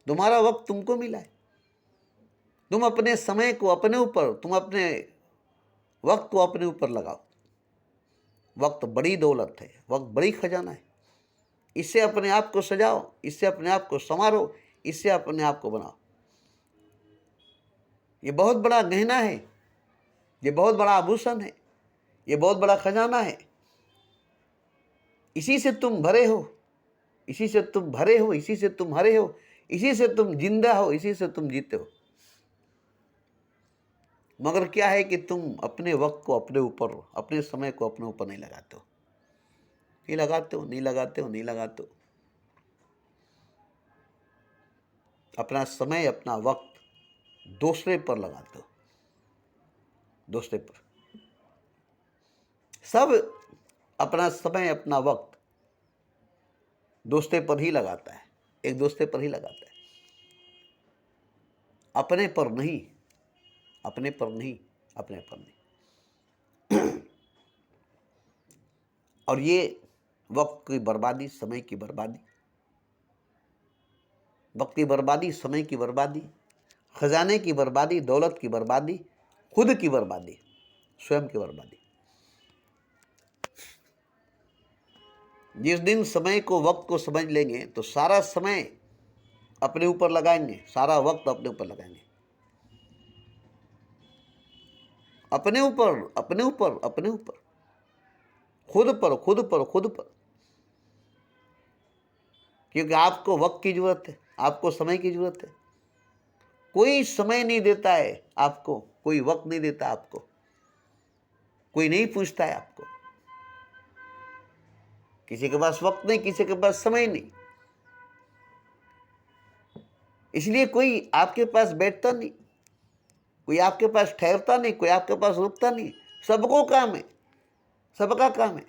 S1: तुम्हारा वक्त तुमको मिला है। तुम अपने समय को अपने ऊपर, तुम अपने वक्त को अपने ऊपर लगाओ। वक्त बड़ी दौलत है, वक्त बड़ी खजाना है। इससे अपने आप को सजाओ, इससे अपने आप को संवारो, इससे अपने आप को बनाओ। ये बहुत बड़ा गहना है, ये बहुत बड़ा आभूषण है, ये बहुत बड़ा खजाना है। इसी से तुम भरे हो, इसी से तुम भरे हो, इसी से तुम हरे हो, इसी से तुम जिंदा हो, इसी से तुम जीते हो। मगर क्या है कि तुम अपने वक्त को अपने ऊपर, अपने समय को अपने ऊपर नहीं लगाते हो, नहीं लगाते हो, नहीं लगाते हो, नहीं लगाते हो। अपना समय, अपना वक्त दूसरे पर लगाते हो, दूसरे पर। सब अपना समय, अपना वक्त दूसरे पर ही लगाता है, एक दूसरे पर ही लगाता है, अपने पर नहीं, अपने पर नहीं, अपने पर नहीं। और ये वक्त की बर्बादी, समय की बर्बादी, वक्त की बर्बादी, समय की बर्बादी, खजाने की बर्बादी, दौलत की बर्बादी, खुद की बर्बादी, स्वयं की बर्बादी। जिस दिन समय को, वक्त को समझ लेंगे तो सारा समय अपने ऊपर लगाएंगे, सारा वक्त अपने ऊपर लगाएंगे, अपने ऊपर, अपने ऊपर, अपने ऊपर, खुद पर, खुद पर, खुद पर। क्योंकि आपको वक्त की जरूरत है, आपको समय की जरूरत है। कोई समय नहीं देता है आपको, कोई वक्त नहीं देता आपको, कोई नहीं पूछता है आपको। किसी के पास वक्त नहीं, किसी के पास समय नहीं, इसलिए कोई आपके पास बैठता नहीं, कोई आपके पास ठहरता नहीं, कोई आपके पास रुकता नहीं। सबको काम है, सबका काम है,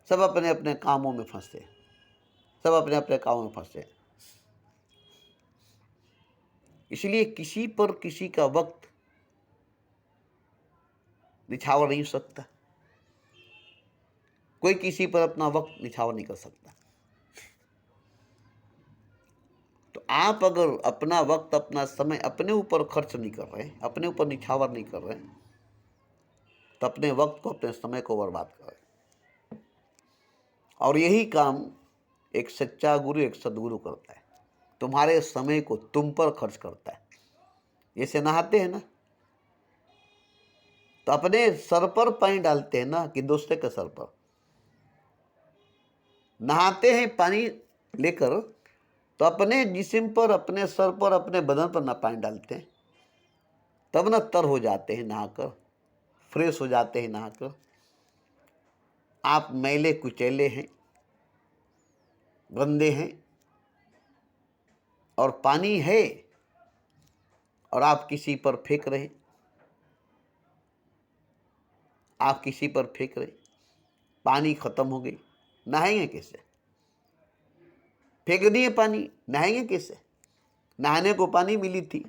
S1: सब अपने अपने कामों में फंसते हैं, सब अपने अपने कामों में फंसते हैं। इसलिए किसी पर किसी का वक्त निछावर नहीं सकता, कोई किसी पर अपना वक्त निछावर नहीं कर सकता। तो आप अगर अपना वक्त, अपना समय अपने ऊपर खर्च नहीं कर रहे, अपने ऊपर निछावर नहीं कर रहे, तो अपने वक्त को, अपने समय को बर्बाद कर रहे। और यही काम एक सच्चा गुरु, एक सदगुरु करता है। तुम्हारे समय को तुम पर खर्च करता है। जैसे नहाते हैं ना, तो अपने सर पर पानी डालते हैं ना, कि दूसरे के सर पर। नहाते हैं पानी लेकर तो अपने जिस्म पर, अपने सर पर, अपने बदन पर ना पानी डालते हैं, तब ना तर हो जाते हैं नहाकर, फ्रेश हो जाते हैं नहाकर। आप मैले कुचैले हैं, गंदे हैं, और पानी है और आप किसी पर फेंक रहे, आप किसी पर फेंक रहे, पानी खत्म हो गई, नहाएंगे कैसे? फेंक दिए पानी, नहाएंगे कैसे? नहाने को पानी मिली थी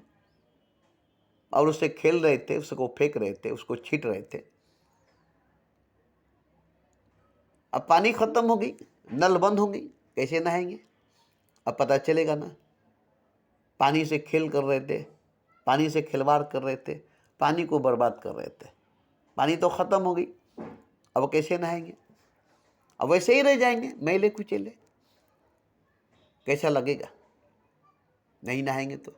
S1: और उससे खेल रहे थे, उसको फेंक रहे थे, उसको छीट रहे थे। अब पानी खत्म हो गई, नल बंद हो गई, कैसे नहाएंगे? अब पता चलेगा ना। पानी से खेल कर रहे थे, पानी से खिलवाड़ कर रहे थे, पानी को बर्बाद कर रहे थे, पानी तो खत्म हो गई, अब कैसे नहाएंगे? अब वैसे ही रह जाएंगे मैले कुचेले। कैसा लगेगा? नहीं नहाएंगे तो,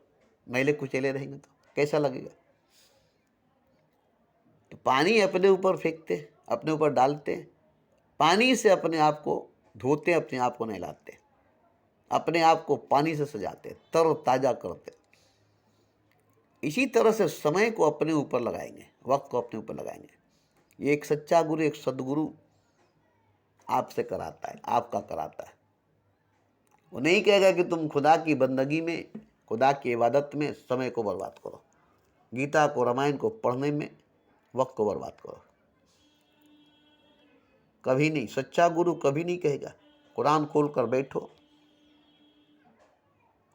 S1: मैले कुचेले रहेंगे तो कैसा लगेगा? तो पानी अपने ऊपर फेंकते, अपने ऊपर डालते, पानी से अपने आप को धोते, अपने आप को नहलाते, अपने आप को पानी से सजाते, तर ताजा करते। इसी तरह से समय को अपने ऊपर लगाएंगे, वक्त को अपने ऊपर लगाएंगे। ये एक सच्चा गुरु, एक सदगुरु आपसे कराता है, आपका कराता है। वो नहीं कहेगा कि तुम खुदा की बंदगी में, खुदा की इबादत में समय को बर्बाद करो, गीता को, रामायण को पढ़ने में वक्त को बर्बाद करो। कभी नहीं, सच्चा गुरु कभी नहीं कहेगा। कुरान खोल कर बैठो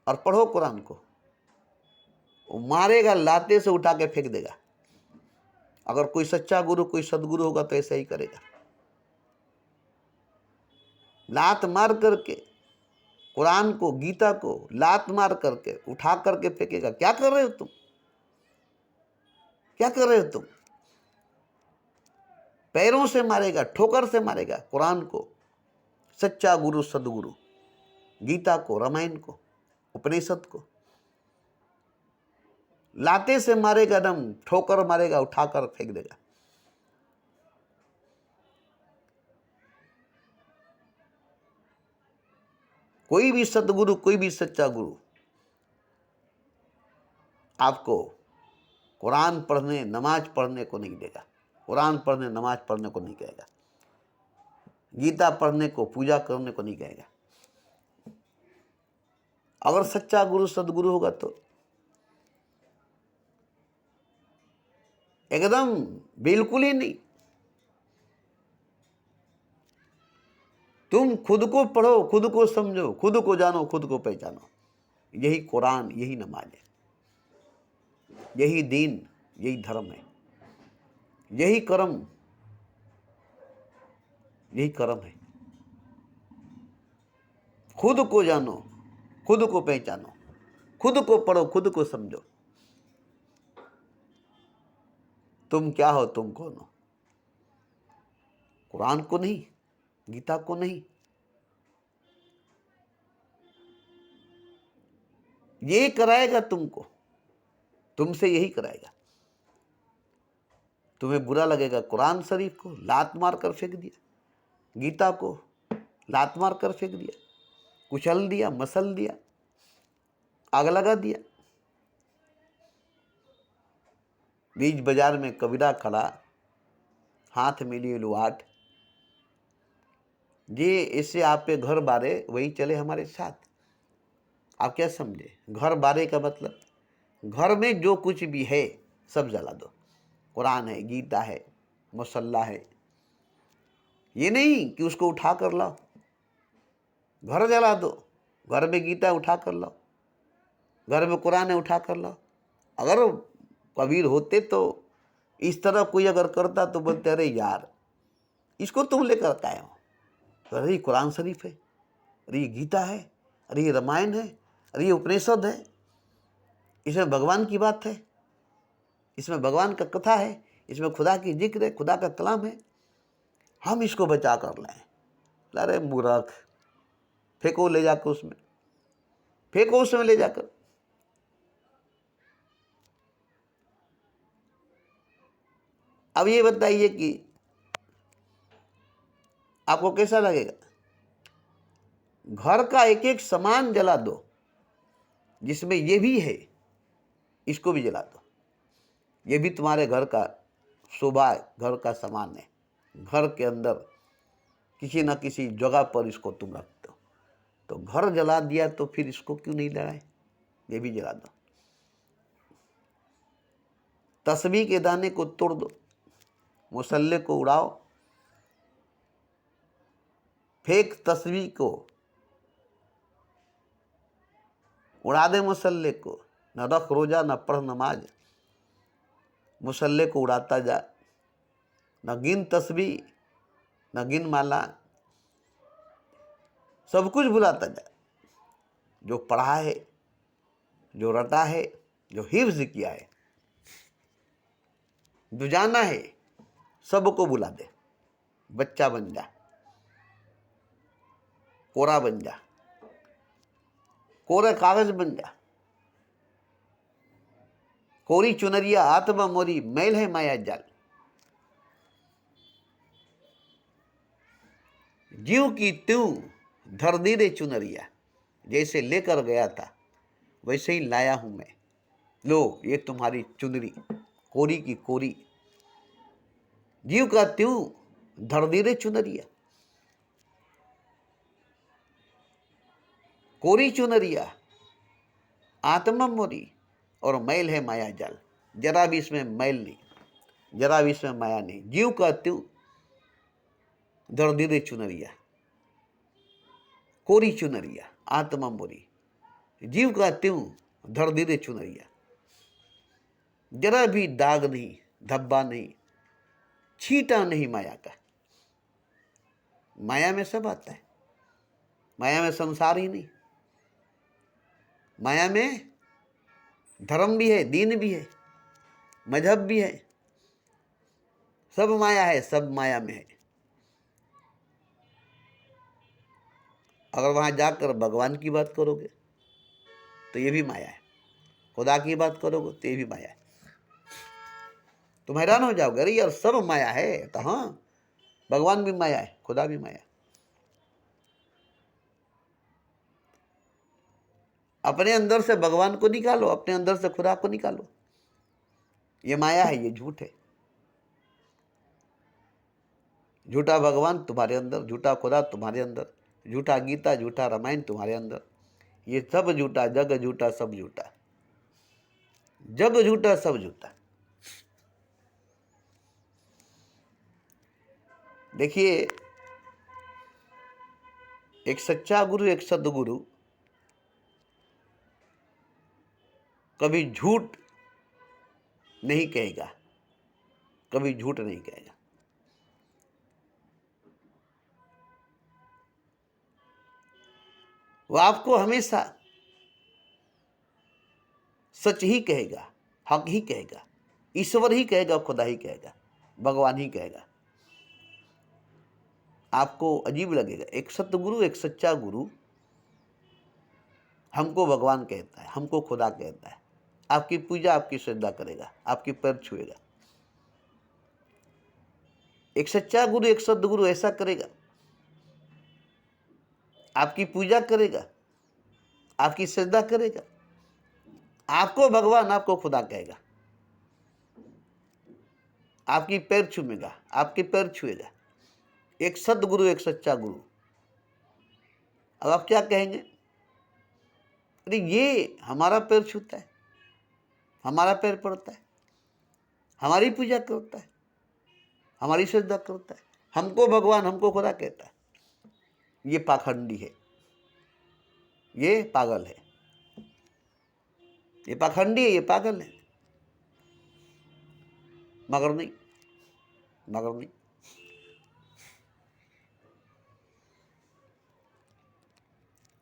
S1: और पढ़ो कुरान को। वो मारेगा, लाते से उठा के फेंक देगा। अगर कोई सच्चा गुरु, कोई सदगुरु होगा तो ऐसा ही करेगा। लात मार करके कुरान को, गीता को लात मार करके उठा करके फेंकेगा। क्या कर रहे हो तुम? क्या कर रहे हो तुम? पैरों से मारेगा, ठोकर से मारेगा कुरान को, सच्चा गुरु, सदगुरु, गीता को, रामायण को, उपनिषद को। लाते से मारेगा, एकदम ठोकर मारेगा, उठाकर फेंक देगा। कोई भी सदगुरु, कोई भी सच्चा गुरु आपको कुरान पढ़ने, नमाज पढ़ने को नहीं देगा। कुरान पढ़ने, नमाज पढ़ने को नहीं कहेगा। गीता पढ़ने को, पूजा करने को नहीं कहेगा। अगर सच्चा गुरु, सदगुरु होगा तो एकदम बिल्कुल ही नहीं। तुम खुद को पढ़ो, खुद को समझो, खुद को जानो, खुद को पहचानो। यही कुरान, यही नमाज है, यही दीन, यही धर्म है, यही कर्म, यही कर्म है। खुद को जानो, खुद को पहचानो, खुद को पढ़ो, खुद को समझो। तुम क्या हो, तुम कौन हो? कुरान को नहीं, गीता को नहीं। ये कराएगा तुमको, तुमसे यही कराएगा। तुम्हें बुरा लगेगा, कुरान शरीफ को लात मार कर फेंक दिया, गीता को लात मार कर फेंक दिया, कुचल दिया, मसल दिया, आग लगा दिया। बीच बाजार में कबीरा खड़ा, हाथ में लिए लुआट, ये इससे आप पे घर बारे, वही चले हमारे साथ। आप क्या समझे? घर बारे का मतलब घर में जो कुछ भी है सब जला दो। कुरान है, गीता है, मुसल्ला है। ये नहीं कि उसको उठा कर लाओ, घर जला दो। घर में गीता उठा कर लाओ, घर में कुरान है, उठा कर लाओ। अगर कबीर होते तो इस तरह कोई अगर करता तो बोलते अरे यार इसको तुम लेकर आए हो। तो अरे ये कुरान शरीफ है, अरे ये गीता है, अरे ये रामायण है, अरे ये उपनिषद है, इसमें भगवान की बात है, इसमें भगवान का कथा है, इसमें खुदा की जिक्र है, खुदा का कलाम है, हम इसको बचा कर लाएं। अरे मूर्ख, फेंको ले जाकर उसमें, फेंको उसमें ले जाकर। अब ये बताइए कि आपको कैसा लगेगा? घर का एक एक सामान जला दो, जिसमें ये भी है, इसको भी जला दो। ये भी तुम्हारे घर का शोभा है, घर का सामान है। घर के अंदर किसी न किसी जगह पर इसको तुम रखते हो, तो घर जला दिया तो फिर इसको क्यों नहीं जलाए, ये भी जला दो। तस्बीह के दाने को तोड़ दो, मुसल्ले को उड़ाओ, फेंक तस्बीह को, उड़ा दे मुसल्ले को। न रख रोजा, न पढ़ नमाज, मुसल्ले को उड़ाता जा। न गिन तस्बीह, न गिन माला, सब कुछ भुलाता जा। जो पढ़ा है, जो रटा है, जो हिफ्ज किया है, जो जाना है, सबको भुला दे। बच्चा बन जा, कोरा बन जा, कोरा कागज बन जा। कोरी चुनरिया आत्मा मोरी, मैल है माया जाल। जीव की त्यों धर दी रे चुनरिया, जैसे लेकर गया था वैसे ही लाया हूं मैं। लो ये तुम्हारी चुनरी, कोरी की कोरी। जीव का त्यों धर दी रे चुनरिया, कोरी चुनरिया आत्मा मोरी, और मैल है माया जाल। जरा भी इसमें मैल नहीं, जरा भी इसमें माया नहीं। जीव का त्यों धर दी रे चुनरिया, कोरी चुनरिया आत्मा मोरी। जीव का त्यों धर दी रे चुनरिया, जरा भी दाग नहीं, धब्बा नहीं, छींटा नहीं माया का। माया में सब आता है, माया में संसार ही नहीं। माया में धर्म भी है, दीन भी है, मजहब भी है, सब माया है, सब माया में है। अगर वहां जाकर भगवान की बात करोगे तो ये भी माया है, खुदा की बात करोगे तो ये भी माया है। तुम हैरान हो जाओगे, अरे यार सब माया है। तो हाँ, भगवान भी माया है, खुदा भी माया है। अपने अंदर से भगवान को निकालो, अपने अंदर से खुदा को निकालो। ये माया है, ये झूठ है। झूठा भगवान तुम्हारे अंदर, झूठा खुदा तुम्हारे अंदर, झूठा गीता, झूठा रामायण तुम्हारे अंदर। ये सब झूठा, जग झूठा, सब झूठा, जग झूठा, सब झूठा। देखिए, एक सच्चा गुरु, एक सद्गुरु कभी झूठ नहीं कहेगा, कभी झूठ नहीं कहेगा। वो आपको हमेशा सच ही कहेगा, हक ही कहेगा, ईश्वर ही कहेगा, खुदा ही कहेगा, भगवान ही कहेगा। आपको अजीब लगेगा, एक सतगुरु, एक सच्चा गुरु हमको भगवान कहता है, हमको खुदा कहता है, आपकी पूजा, आपकी श्रद्धा करेगा, आपके पैर छुएगा। एक सच्चा गुरु, एक सद्गुरु ऐसा करेगा, आपकी पूजा करेगा, आपकी श्रद्धा करेगा, आपको भगवान, आपको खुदा कहेगा, आपकी पैर छूमेगा, आपके पैर छुएगा। एक सद्गुरु, एक सच्चा गुरु। अब आप क्या कहेंगे, अरे ये हमारा पैर छूता है, हमारा पैर पड़ता है, हमारी पूजा करता है, हमारी श्रद्धा करता है, हमको भगवान, हमको खुदा कहता है। ये पाखंडी है, ये पागल है, ये पाखंडी है, ये पागल है। मगर नहीं, मगर नहीं।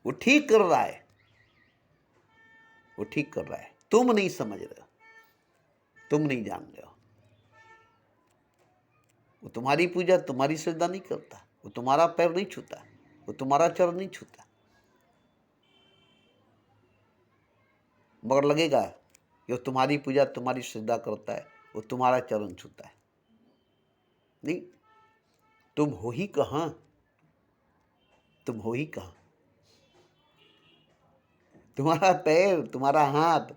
S1: वो ठीक कर रहा है, वो ठीक कर रहा है। तुम नहीं समझ रहे हो, तुम नहीं जान रहे हो। वो तुम्हारी पूजा, तुम्हारी श्रद्धा नहीं करता, वो तुम्हारा पैर नहीं छूता, वो तुम्हारा चरण नहीं छूता, मगर लगेगा कि वो तुम्हारी पूजा, तुम्हारी श्रद्धा करता है, वो तुम्हारा चरण छूता है। नहीं, तुम हो ही कहाँ, तुम हो ही कहाँ। तुम्हारा पैर, तुम्हारा हाथ,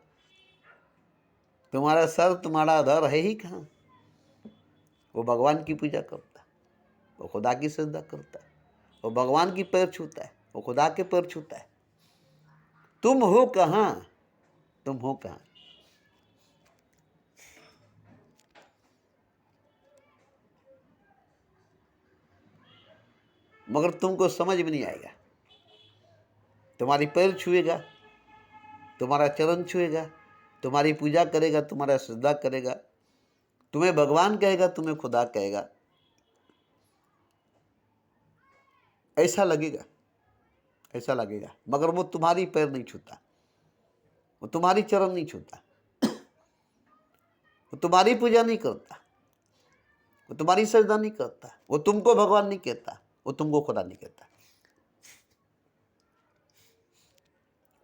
S1: तुम्हारा सर, तुम्हारा धर है ही कहाँ? वो भगवान की पूजा करता है, वो खुदा की सजदा करता है, वो भगवान की पैर छूता है, वो खुदा के पैर छूता है। तुम हो कहाँ? तुम हो कहाँ? मगर तुमको समझ में नहीं आएगा। तुम्हारी पैर छुएगा, तुम्हारा चरण छुएगा, तुम्हारी पूजा करेगा, तुम्हारा सजदा करेगा, तुम्हें भगवान कहेगा, तुम्हें खुदा कहेगा, ऐसा लगेगा, ऐसा लगेगा। मगर वो तुम्हारी पैर नहीं छूता, वो तुम्हारी चरण नहीं छूता, वो तुम्हारी पूजा नहीं करता, वो तुम्हारी सजदा नहीं करता, वो तुमको भगवान नहीं कहता, वो तुमको खुदा नहीं कहता।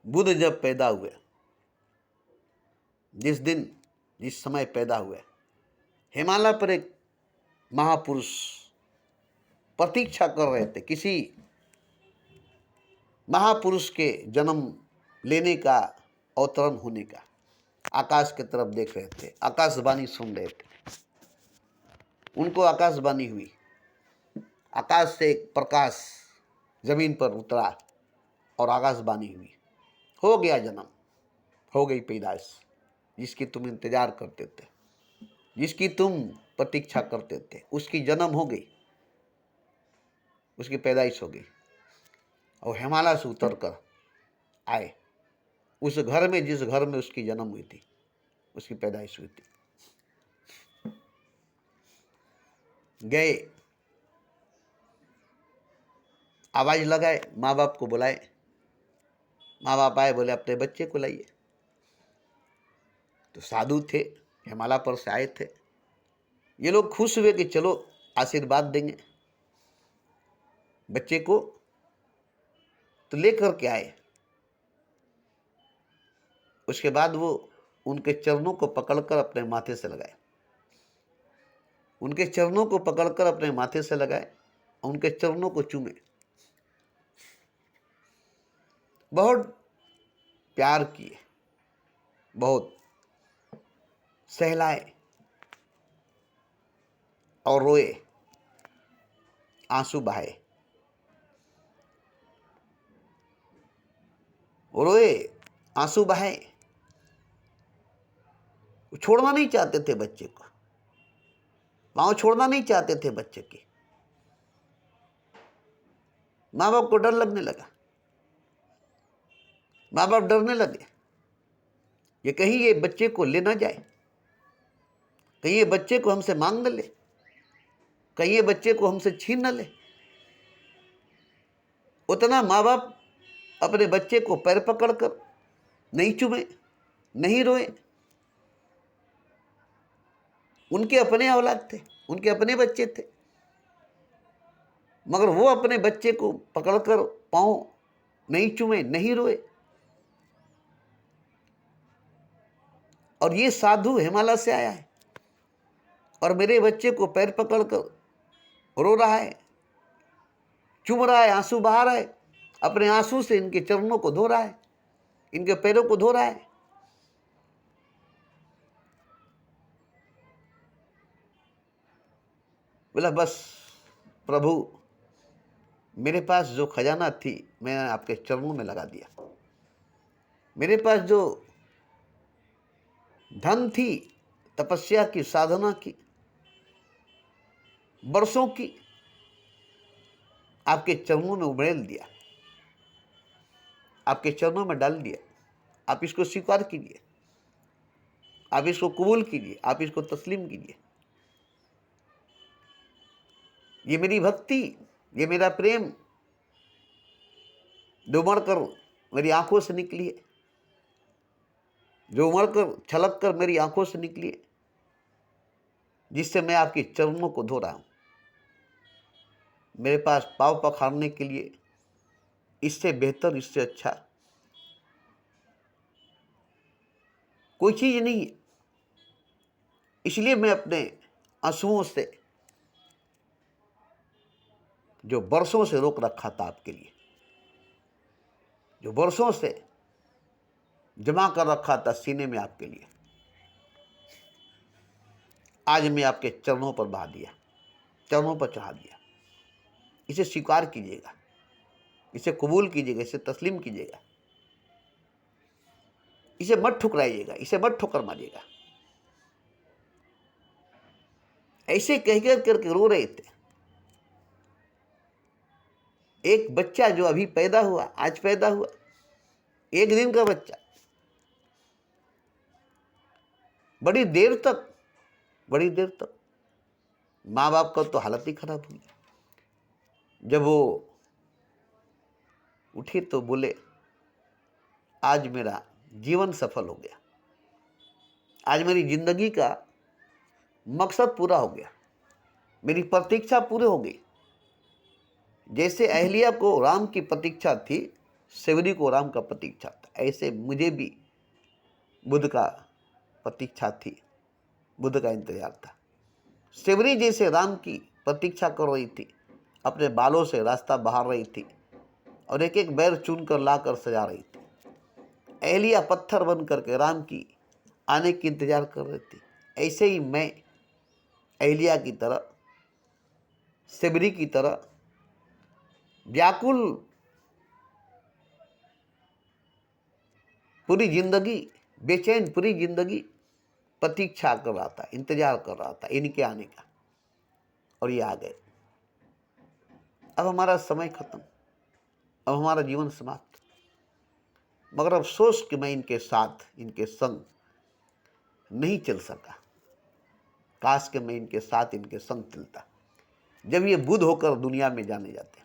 S1: बुद्ध जब पैदा हुए, जिस दिन जिस समय पैदा हुए, हिमालय पर एक महापुरुष प्रतीक्षा कर रहे थे किसी महापुरुष के जन्म लेने का, अवतरण होने का। आकाश की तरफ देख रहे थे, आकाशवाणी सुन रहे थे। उनको आकाशवाणी हुई, आकाश से एक प्रकाश जमीन पर उतरा और आकाशवाणी हुई, हो गया जन्म, हो गई पैदाइश, जिसकी तुम इंतजार करते थे, जिसकी तुम प्रतीक्षा करते थे, उसकी जन्म हो गई, उसकी पैदाइश हो गई। और हिमालय से उतर कर आए उस घर में, जिस घर में उसकी जन्म हुई थी, उसकी पैदाइश हुई थी। गए, आवाज लगाए, माँ बाप को बुलाए, माँ बाप आए, बोले अपने बच्चे को लाइए। तो साधु थे, हिमालय पर से आए थे, ये लोग खुश हुए कि चलो आशीर्वाद देंगे बच्चे को। तो लेकर के आए। उसके बाद वो उनके चरणों को पकड़कर अपने माथे से लगाए, उनके चरणों को पकड़कर अपने माथे से लगाए, उनके चरणों को चूमे, बहुत प्यार किए, बहुत सहलाए और रोए, आंसू बहाए, रोए, आंसू बहाए। छोड़ना नहीं चाहते थे बच्चे को, पाँव छोड़ना नहीं चाहते थे बच्चे के। माँ बाप को डर लगने लगा, माँ बाप डरने लगे, ये कहीं ये बच्चे को ले ना जाए, कहीं ये बच्चे को हमसे मांग न ले, कहीं ये बच्चे को हमसे छीन न ले। उतना माँ बाप अपने बच्चे को पैर पकड़कर नहीं चूमे, नहीं रोए। उनके अपने औलाद थे, उनके अपने बच्चे थे, मगर वो अपने बच्चे को पकड़कर पाँव नहीं चूमे, नहीं रोए। और ये साधु हिमालय से आया है और मेरे बच्चे को पैर पकड़कर रो रहा है, चूम रहा है, आंसू बहा रहा है, अपने आंसू से इनके चरणों को धो रहा है, इनके पैरों को धो रहा है। बोला बस प्रभु, मेरे पास जो खजाना थी मैंने आपके चरणों में लगा दिया, मेरे पास जो धन थी, तपस्या की, साधना की, वर्षों की, आपके चरणों में उड़ेल दिया, आपके चरणों में डाल दिया। आप इसको स्वीकार कीजिए, आप इसको कबूल कीजिए, आप इसको तस्लीम कीजिए। ये मेरी भक्ति, ये मेरा प्रेम जो उमड़ कर मेरी आंखों से निकली है, जो उमड़ कर छलक कर मेरी आंखों से निकली है, जिससे मैं आपके चरणों को धो रहा हूं। मेरे पास पाँव पखारने के लिए इससे बेहतर, इससे अच्छा कोई चीज नहीं है। इसलिए मैं अपने आंसुओं से, जो वर्षों से रोक रखा था आपके लिए, जो वर्षों से जमा कर रखा था सीने में आपके लिए, आज मैं आपके चरणों पर बहा दिया, चरणों पर चढ़ा दिया। इसे स्वीकार कीजिएगा, इसे कबूल कीजिएगा, इसे तस्लीम कीजिएगा, इसे मत ठुकराइएगा, इसे मत ठोकर मारिएगा। ऐसे कहकर करके रो रहे थे। एक बच्चा जो अभी पैदा हुआ, आज पैदा हुआ, 1 दिन का बच्चा, बड़ी देर तक माँ बाप का तो हालत ही खराब हुई। जब वो उठे तो बोले, आज मेरा जीवन सफल हो गया, आज मेरी जिंदगी का मकसद पूरा हो गया, मेरी प्रतीक्षा पूरी हो गई। जैसे अहलिया को राम की प्रतीक्षा थी, सेवरी को राम का प्रतीक्षा था, ऐसे मुझे भी बुद्ध का प्रतीक्षा थी, बुद्ध का इंतजार था। सेवरी जैसे राम की प्रतीक्षा कर रही थी, अपने बालों से रास्ता बहार रही थी और एक एक बैर चुनकर लाकर सजा रही थी। अहलिया पत्थर बन करके राम की आने की इंतजार कर रही थी। ऐसे ही मैं अहलिया की तरह, सेवरी की तरह व्याकुल पूरी जिंदगी, बेचैन पूरी जिंदगी प्रतीक्षा कर रहा था, इंतजार कर रहा था इनके आने का, और ये आ गए। अब हमारा समय खत्म, अब हमारा जीवन समाप्त। मगर अफसोस कि मैं इनके साथ, इनके संग नहीं चल सका। काश कि मैं इनके साथ, इनके संग चलता जब ये बुद्ध होकर दुनिया में जाने जाते।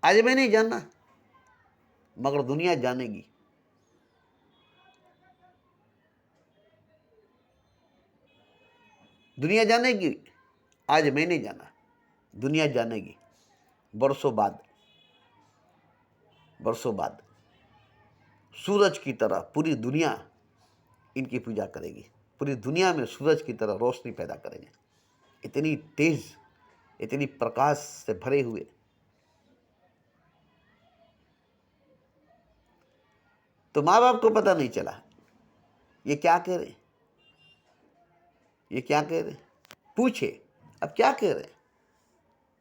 S1: आज मैं नहीं जानना, मगर दुनिया जानेगी। दुनिया जानेगी, आज मैं नहीं जाना, दुनिया जानेगी। वर्षों बाद सूरज की तरह पूरी दुनिया इनकी पूजा करेगी, पूरी दुनिया में सूरज की तरह रोशनी पैदा करेंगे। इतनी तेज, इतनी प्रकाश से भरे हुए। तो माँ बाप को पता नहीं चला ये क्या कह रहे, ये क्या कह रहे। पूछे, अब क्या कह रहे।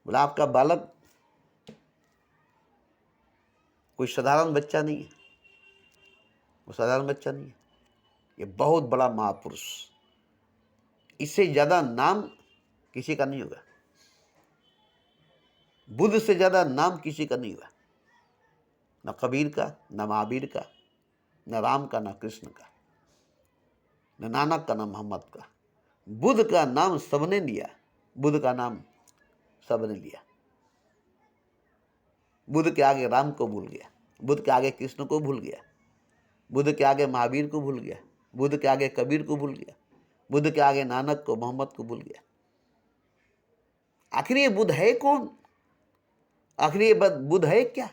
S1: बोला, आपका बालक कोई साधारण बच्चा नहीं है, वो साधारण बच्चा नहीं है, ये बहुत बड़ा महापुरुष, इससे ज्यादा नाम किसी का नहीं होगा, बुद्ध से ज्यादा नाम किसी का नहीं हुआ, न कबीर का, न महावीर का, न राम का, न कृष्ण का, न नानक का, न मोहम्मद का। बुद्ध का नाम सबने लिया, बुद्ध का नाम सबने लिया। बुद्ध के आगे राम को भूल गया, बुद्ध के आगे कृष्ण को भूल गया, बुद्ध के आगे महावीर को भूल गया, बुद्ध के आगे कबीर को भूल गया, बुद्ध के आगे नानक को, मोहम्मद को भूल गया। आखिर ये बुद्ध है कौन? आखिर ये बुद्ध है क्या?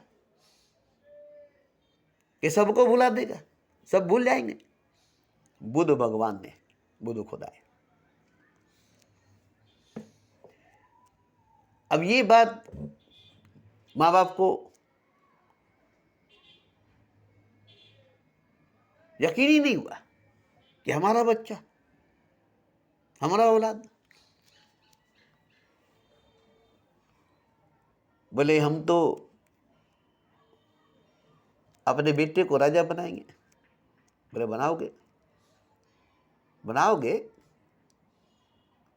S1: ये सबको भुला देगा, सब भूल जाएंगे। बुद्ध भगवान ने, बुद्ध खुदा है। अब ये बात माँ बाप को यकीन ही नहीं हुआ कि हमारा बच्चा, हमारा औलाद। बोले, हम तो अपने बेटे को राजा बनाएंगे। बोले, बनाओगे? बनाओगे?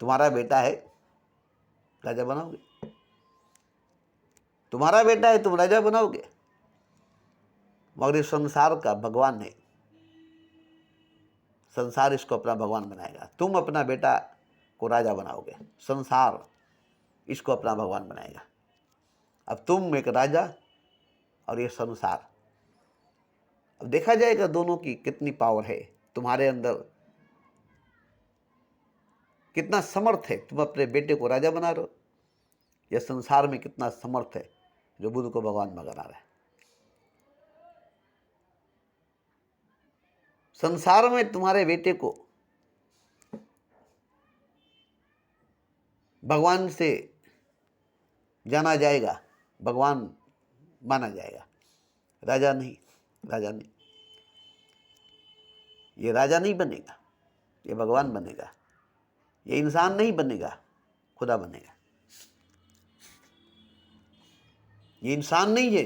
S1: तुम्हारा बेटा है, राजा बनाओगे? तुम्हारा बेटा है, तुम राजा बनाओगे? मगर इस संसार का भगवान है, संसार इसको अपना भगवान बनाएगा। तुम अपना बेटा को राजा बनाओगे, संसार इसको अपना भगवान बनाएगा। अब तुम एक राजा और ये संसार। अब देखा जाएगा दोनों की कितनी पावर है, तुम्हारे अंदर कितना समर्थ है। तुम अपने बेटे को राजा बना रहे हो, या संसार में कितना समर्थ है जो बुद्ध को भगवान बना रहा है। संसार में तुम्हारे बेटे को भगवान से जाना जाएगा, भगवान माना जाएगा, राजा नहीं, राजा नहीं। ये राजा नहीं बनेगा, ये भगवान बनेगा। ये इंसान नहीं बनेगा, खुदा बनेगा। ये इंसान नहीं है,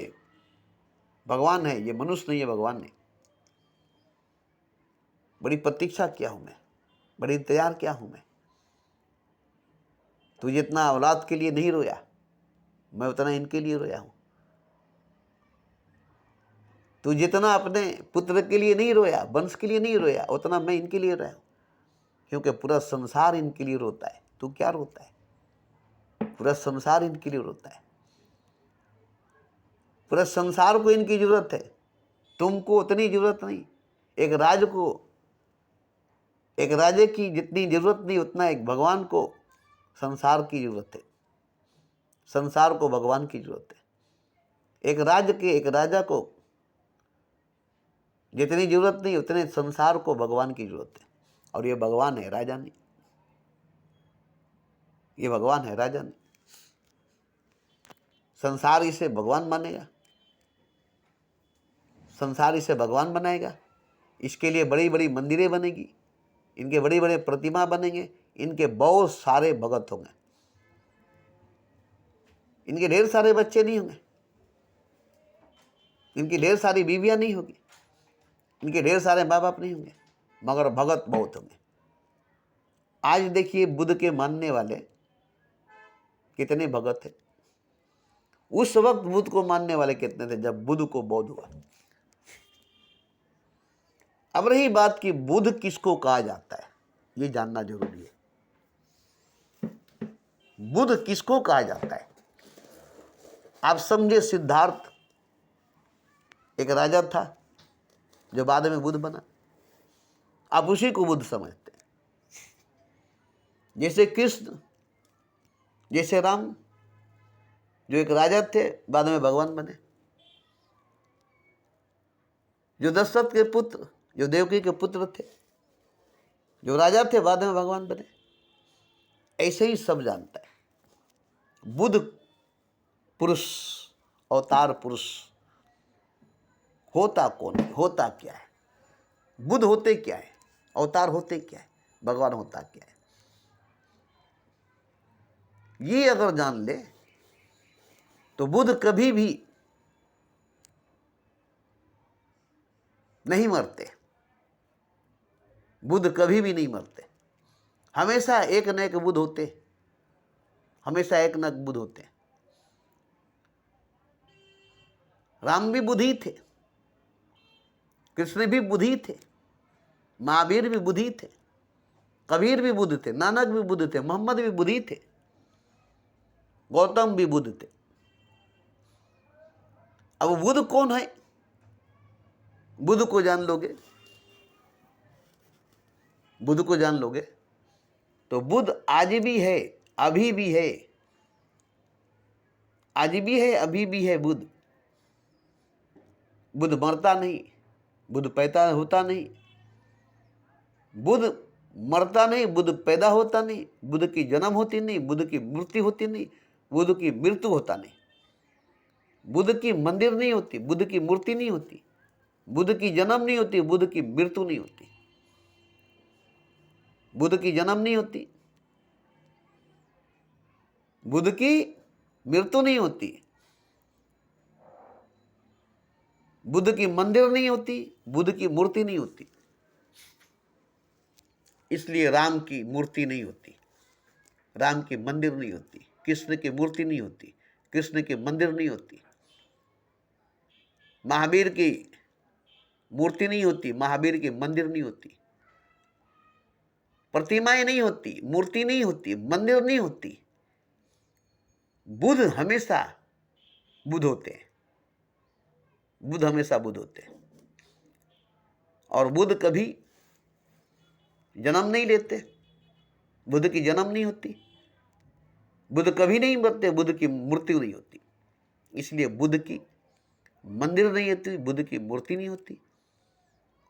S1: भगवान है। ये मनुष्य नहीं है, भगवान नहीं। बड़ी प्रतीक्षा किया हूं मैं, बड़ी इंतजार किया हूं मैं। तू जितना औलाद के लिए नहीं रोया, मैं उतना इनके लिए रोया हूं। तू जितना अपने पुत्र के लिए नहीं रोया, वंश के लिए नहीं रोया, उतना मैं इनके लिए रोया हूं। क्योंकि पूरा संसार इनके लिए रोता है। तू क्या रोता है? पूरा संसार इनके लिए रोता है। पूरा संसार को इनकी जरूरत है, तुमको उतनी जरूरत नहीं। एक राजे की जितनी जरूरत नहीं, उतना एक भगवान को संसार की जरूरत है। संसार को भगवान की जरूरत है। एक राजा को जितनी जरूरत नहीं, उतने संसार को भगवान की जरूरत है। और ये भगवान है, राजा नहीं। ये भगवान है, राजा नहीं। संसार इसे भगवान मानेगा, संसार इसे भगवान बनाएगा। इसके लिए बड़ी बड़ी मंदिरें बनेगी, इनके बड़े बड़े प्रतिमा बनेंगे, इनके बहुत सारे भगत होंगे, इनके ढेर सारे बच्चे नहीं होंगे, इनकी ढेर सारी बीवियां नहीं होगी, इनके ढेर सारे माँ बाप नहीं होंगे, मगर भगत बहुत होंगे। आज देखिए बुद्ध के मानने वाले कितने भगत थे। उस वक्त बुद्ध को मानने वाले कितने थे जब बुद्ध को बोध हुआ। अब रही बात कि बुद्ध किसको कहा जाता है, ये जानना जरूरी है। बुद्ध किसको कहा जाता है? आप समझे, सिद्धार्थ एक राजा था जो बाद में बुद्ध बना। आप उसी को बुद्ध समझते हैं। जैसे कृष्ण, जैसे राम, जो एक राजा थे बाद में भगवान बने। जो दशरथ के पुत्र, जो देवकी के पुत्र थे, जो राजा थे बाद में भगवान बने। ऐसे ही सब जानता है। बुद्ध पुरुष, अवतार पुरुष होता कौन है, होता क्या है? बुद्ध होते क्या है, अवतार होते क्या है, भगवान होता क्या है? ये अगर जान ले तो बुद्ध कभी भी नहीं मरते। बुद्ध कभी भी नहीं मरते। हमेशा एक न एक बुद्ध होते, हमेशा एक न एक बुद्ध होते। राम भी बुद्धि थे, कृष्ण भी बुद्धि थे, महावीर भी बुद्धि थे, कबीर भी बुद्ध थे, नानक भी बुद्ध थे, मोहम्मद भी बुद्धि थे, गौतम भी बुद्ध थे। अब बुद्ध कौन है? बुद्ध को जान लोगे, बुद्ध को जान लोगे तो बुद्ध आज भी है, अभी भी है। आज भी है, अभी भी है बुद्ध। बुद्ध मरता नहीं, बुद्ध पैदा होता नहीं, बुद्ध मरता नहीं, बुद्ध पैदा होता नहीं, बुद्ध की जन्म होती नहीं, बुद्ध की मृत्यु होती नहीं, बुद्ध की मृत्यु होता नहीं, बुद्ध की मंदिर नहीं होती, बुद्ध की मूर्ति नहीं होती, बुद्ध की जन्म नहीं होती, बुद्ध की मृत्यु नहीं होती। बुद्ध की जन्म नहीं होती, बुद्ध की मृत्यु नहीं होती, बुद्ध की मंदिर नहीं होती, बुद्ध की मूर्ति नहीं होती। इसलिए राम की मूर्ति नहीं होती, राम की मंदिर नहीं होती, कृष्ण की मूर्ति नहीं होती, कृष्ण की मंदिर नहीं होती, महावीर की मूर्ति नहीं होती, महावीर की मंदिर नहीं होती, प्रतिमाएं नहीं होती, मूर्ति नहीं होती, मंदिर नहीं होती। बुद्ध हमेशा बुद्ध होते हैं, बुद्ध हमेशा बुद्ध होते हैं। और बुद्ध कभी जन्म नहीं लेते, बुद्ध की जन्म नहीं होती, बुद्ध कभी नहीं मरते, बुद्ध की मृत्यु नहीं होती। इसलिए बुद्ध की मंदिर नहीं होती, बुद्ध की मूर्ति नहीं होती।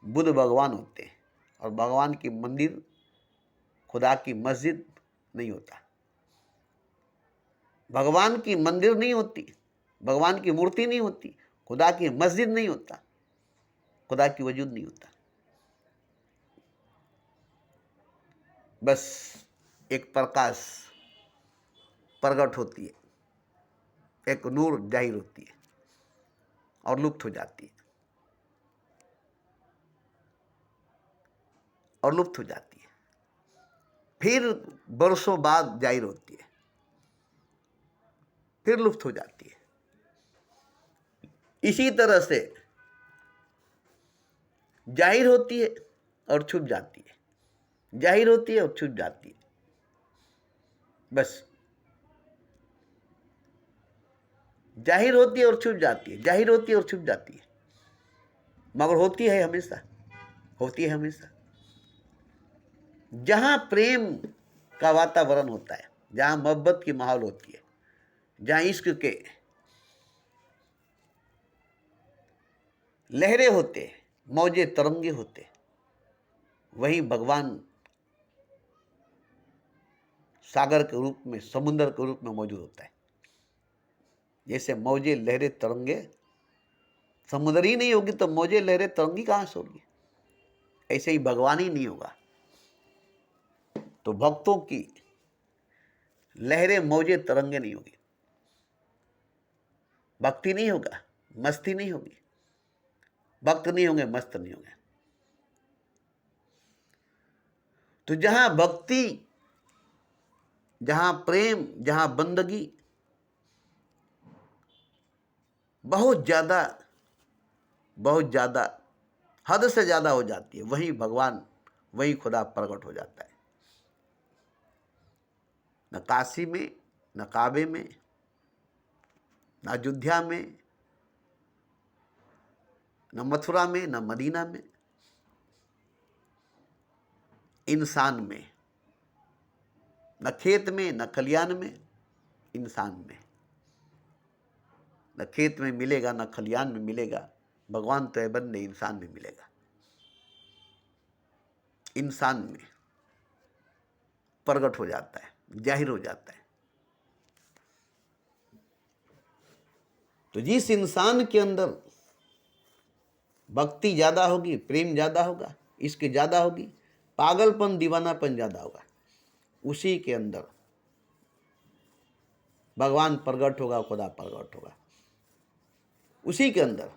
S1: बुद्ध भगवान होते हैं, और भगवान की मंदिर, खुदा की मस्जिद नहीं होता। भगवान की मंदिर नहीं होती, भगवान की मूर्ति नहीं होती, खुदा की मस्जिद नहीं होता, खुदा की वजूद नहीं होता। बस एक प्रकाश प्रकट होती है, एक नूर जाहिर होती है और लुप्त हो जाती है, और लुप्त हो जाती है, फिर वर्षों बाद जाहिर होती है, फिर लुप्त हो जाती है। इसी तरह से जाहिर होती है और छुप जाती है, जाहिर होती है और छुप जाती है, बस जाहिर होती है और छुप जाती है, जाहिर होती है और छुप जाती है, मगर होती है हमेशा, होती है हमेशा। जहां प्रेम का वातावरण होता है, जहां मोहब्बत की माहौल होती है, जहां इश्क के लहरें होते हैं, मौजे तरंगे होते हैं, वहीं भगवान सागर के रूप में, समुद्र के रूप में मौजूद होता है। जैसे मौजे लहरें तरंगे, समुद्र ही नहीं होगी तो मौजे लहरें तरंगी कहां से होगी, ऐसे ही भगवान ही नहीं होगा तो भक्तों की लहरें मौजे तरंगे नहीं होगी, भक्ति नहीं होगा, मस्ती नहीं होगी, भक्त नहीं होंगे, मस्त नहीं होंगे। तो जहां भक्ति, जहां प्रेम, जहां बंदगी बहुत ज्यादा, बहुत ज्यादा, हद से ज्यादा हो जाती है, वहीं भगवान, वहीं खुदा प्रकट हो जाता है। न काशी में, न काबे में, न अयोध्या में, न मथुरा में, न मदीना में, इंसान में, न खेत में, न खलियान में, इंसान में। न खेत में मिलेगा, न खलियान में मिलेगा, भगवान तो है बंदे, इंसान में मिलेगा। इंसान में प्रकट हो जाता है, जाहिर हो जाता है। तो जिस इंसान के अंदर भक्ति ज्यादा होगी, प्रेम ज्यादा होगा, इश्क ज्यादा होगी, पागलपन दीवानापन ज्यादा होगा, उसी के अंदर भगवान प्रकट होगा, खुदा प्रकट होगा। उसी के अंदर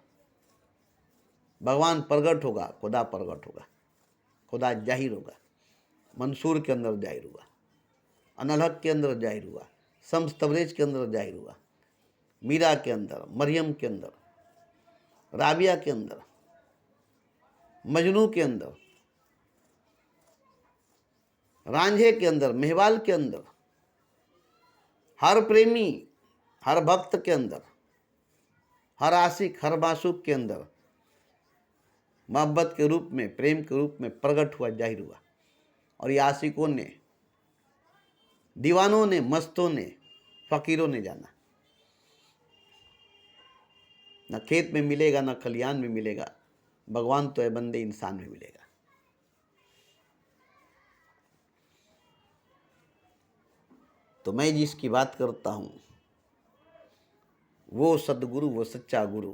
S1: भगवान प्रकट होगा, खुदा प्रकट होगा, खुदा जाहिर होगा। मंसूर के अंदर जाहिर हुआ, अनलहक के अंदर जाहिर हुआ, शम्स तबरेज के अंदर जाहिर हुआ, मीरा के अंदर, मरियम के अंदर, राबिया के अंदर, मजनू के अंदर, रांझे के अंदर, मेहवाल के अंदर, हर प्रेमी, हर भक्त के अंदर, हर आशिक, हर मासूक के अंदर मोहब्बत के रूप में, प्रेम के रूप में प्रकट हुआ, जाहिर हुआ। और ये आशिकों ने, दीवानों ने, मस्तों ने, फकीरों ने जाना। न खेत में मिलेगा, न खलियान में मिलेगा, भगवान तो है बंदे, इंसान में मिलेगा। तो मैं जिसकी बात करता हूं वो सदगुरु, वो सच्चा गुरु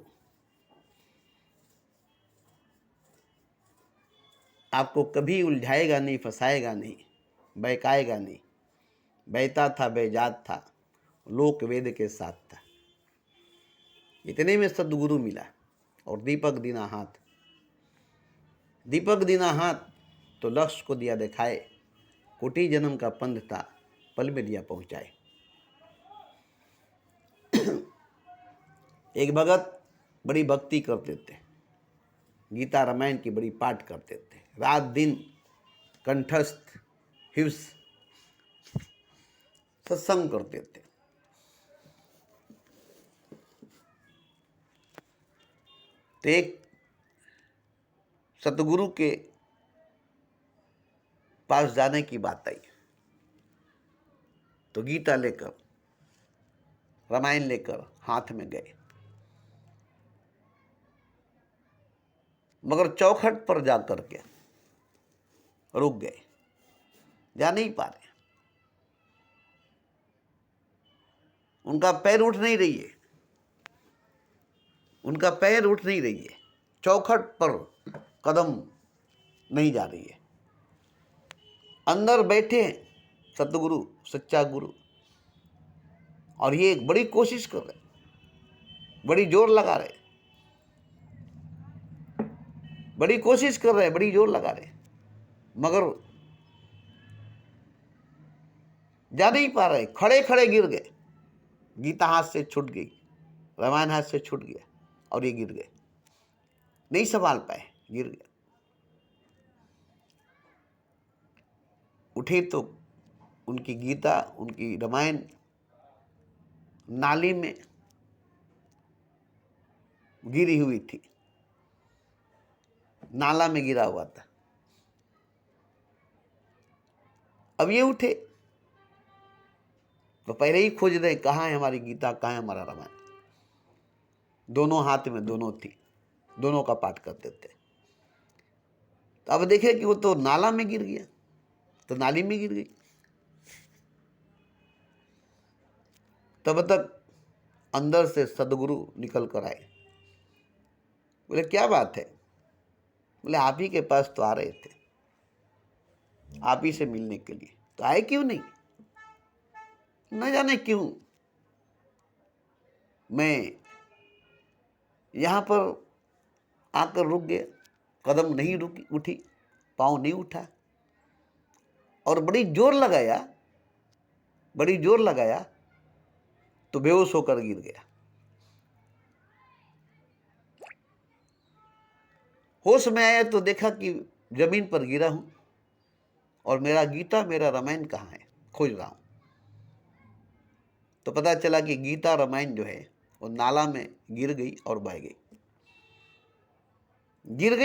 S1: आपको कभी उलझाएगा नहीं, फंसाएगा नहीं, बहकाएगा नहीं। बहता था, बेजात था, लोक वेद के साथ था। इतने में सदगुरु मिला और दीपक दीना हाथ। दीपक दीना हाथ तो लक्ष्य को दिया दिखाए, कोटि जन्म का पंथ था, पल में दिया पहुंचाए। एक भगत बड़ी भक्ति करते थे, गीता रामायण की बड़ी पाठ करते थे, रात दिन कंठस्थ हिंस सत्संग करते थे। तो एक सतगुरु के पास जाने की बात आई, तो गीता लेकर, रामायण लेकर हाथ में गए, मगर चौखट पर जाकर के रुक गए, जा नहीं पा रहे। उनका पैर उठ नहीं रही है, उनका पैर उठ नहीं रही है, चौखट पर कदम नहीं जा रही है। अंदर बैठे हैं सतगुरु, सच्चा गुरु, और ये एक बड़ी कोशिश कर रहे, बड़ी जोर लगा रहे, बड़ी कोशिश कर रहे, बड़ी जोर लगा रहे, मगर जा नहीं पा रहे, खड़े खड़े गिर गए। गीता हाथ से छूट गई, रामायण हाथ से छूट गया और ये गिर गए, नहीं संभाल पाए, गिर गए। उठे तो उनकी गीता, उनकी रामायण नाली में गिरी हुई थी, नाला में गिरा हुआ था। अब ये उठे तो पहले ही खोज रहे, कहाँ है हमारी गीता, कहाँ है हमारा रामायण। दोनों हाथ में दोनों थी, दोनों का पाठ करते थे। तो अब देखे कि वो तो नाला में गिर गया, तो नाली में गिर गई। तब तक अंदर से सदगुरु निकल कर आए। बोले क्या बात है? बोले आप ही के पास तो आ रहे थे, आप ही से मिलने के लिए। तो आए क्यों नहीं? न जाने क्यों मैं यहां पर आकर रुक गया, कदम नहीं उठी, पाँव नहीं उठा, और बड़ी जोर लगाया, बड़ी जोर लगाया तो बेहोश होकर गिर गया। होश में आया तो देखा कि जमीन पर गिरा हूं और मेरा गीता, मेरा रामायण कहाँ है, खोज रहा हूं। तो पता चला कि गीता रामायण जो है वो नाला में गिर गई और बह गई, गिर गई।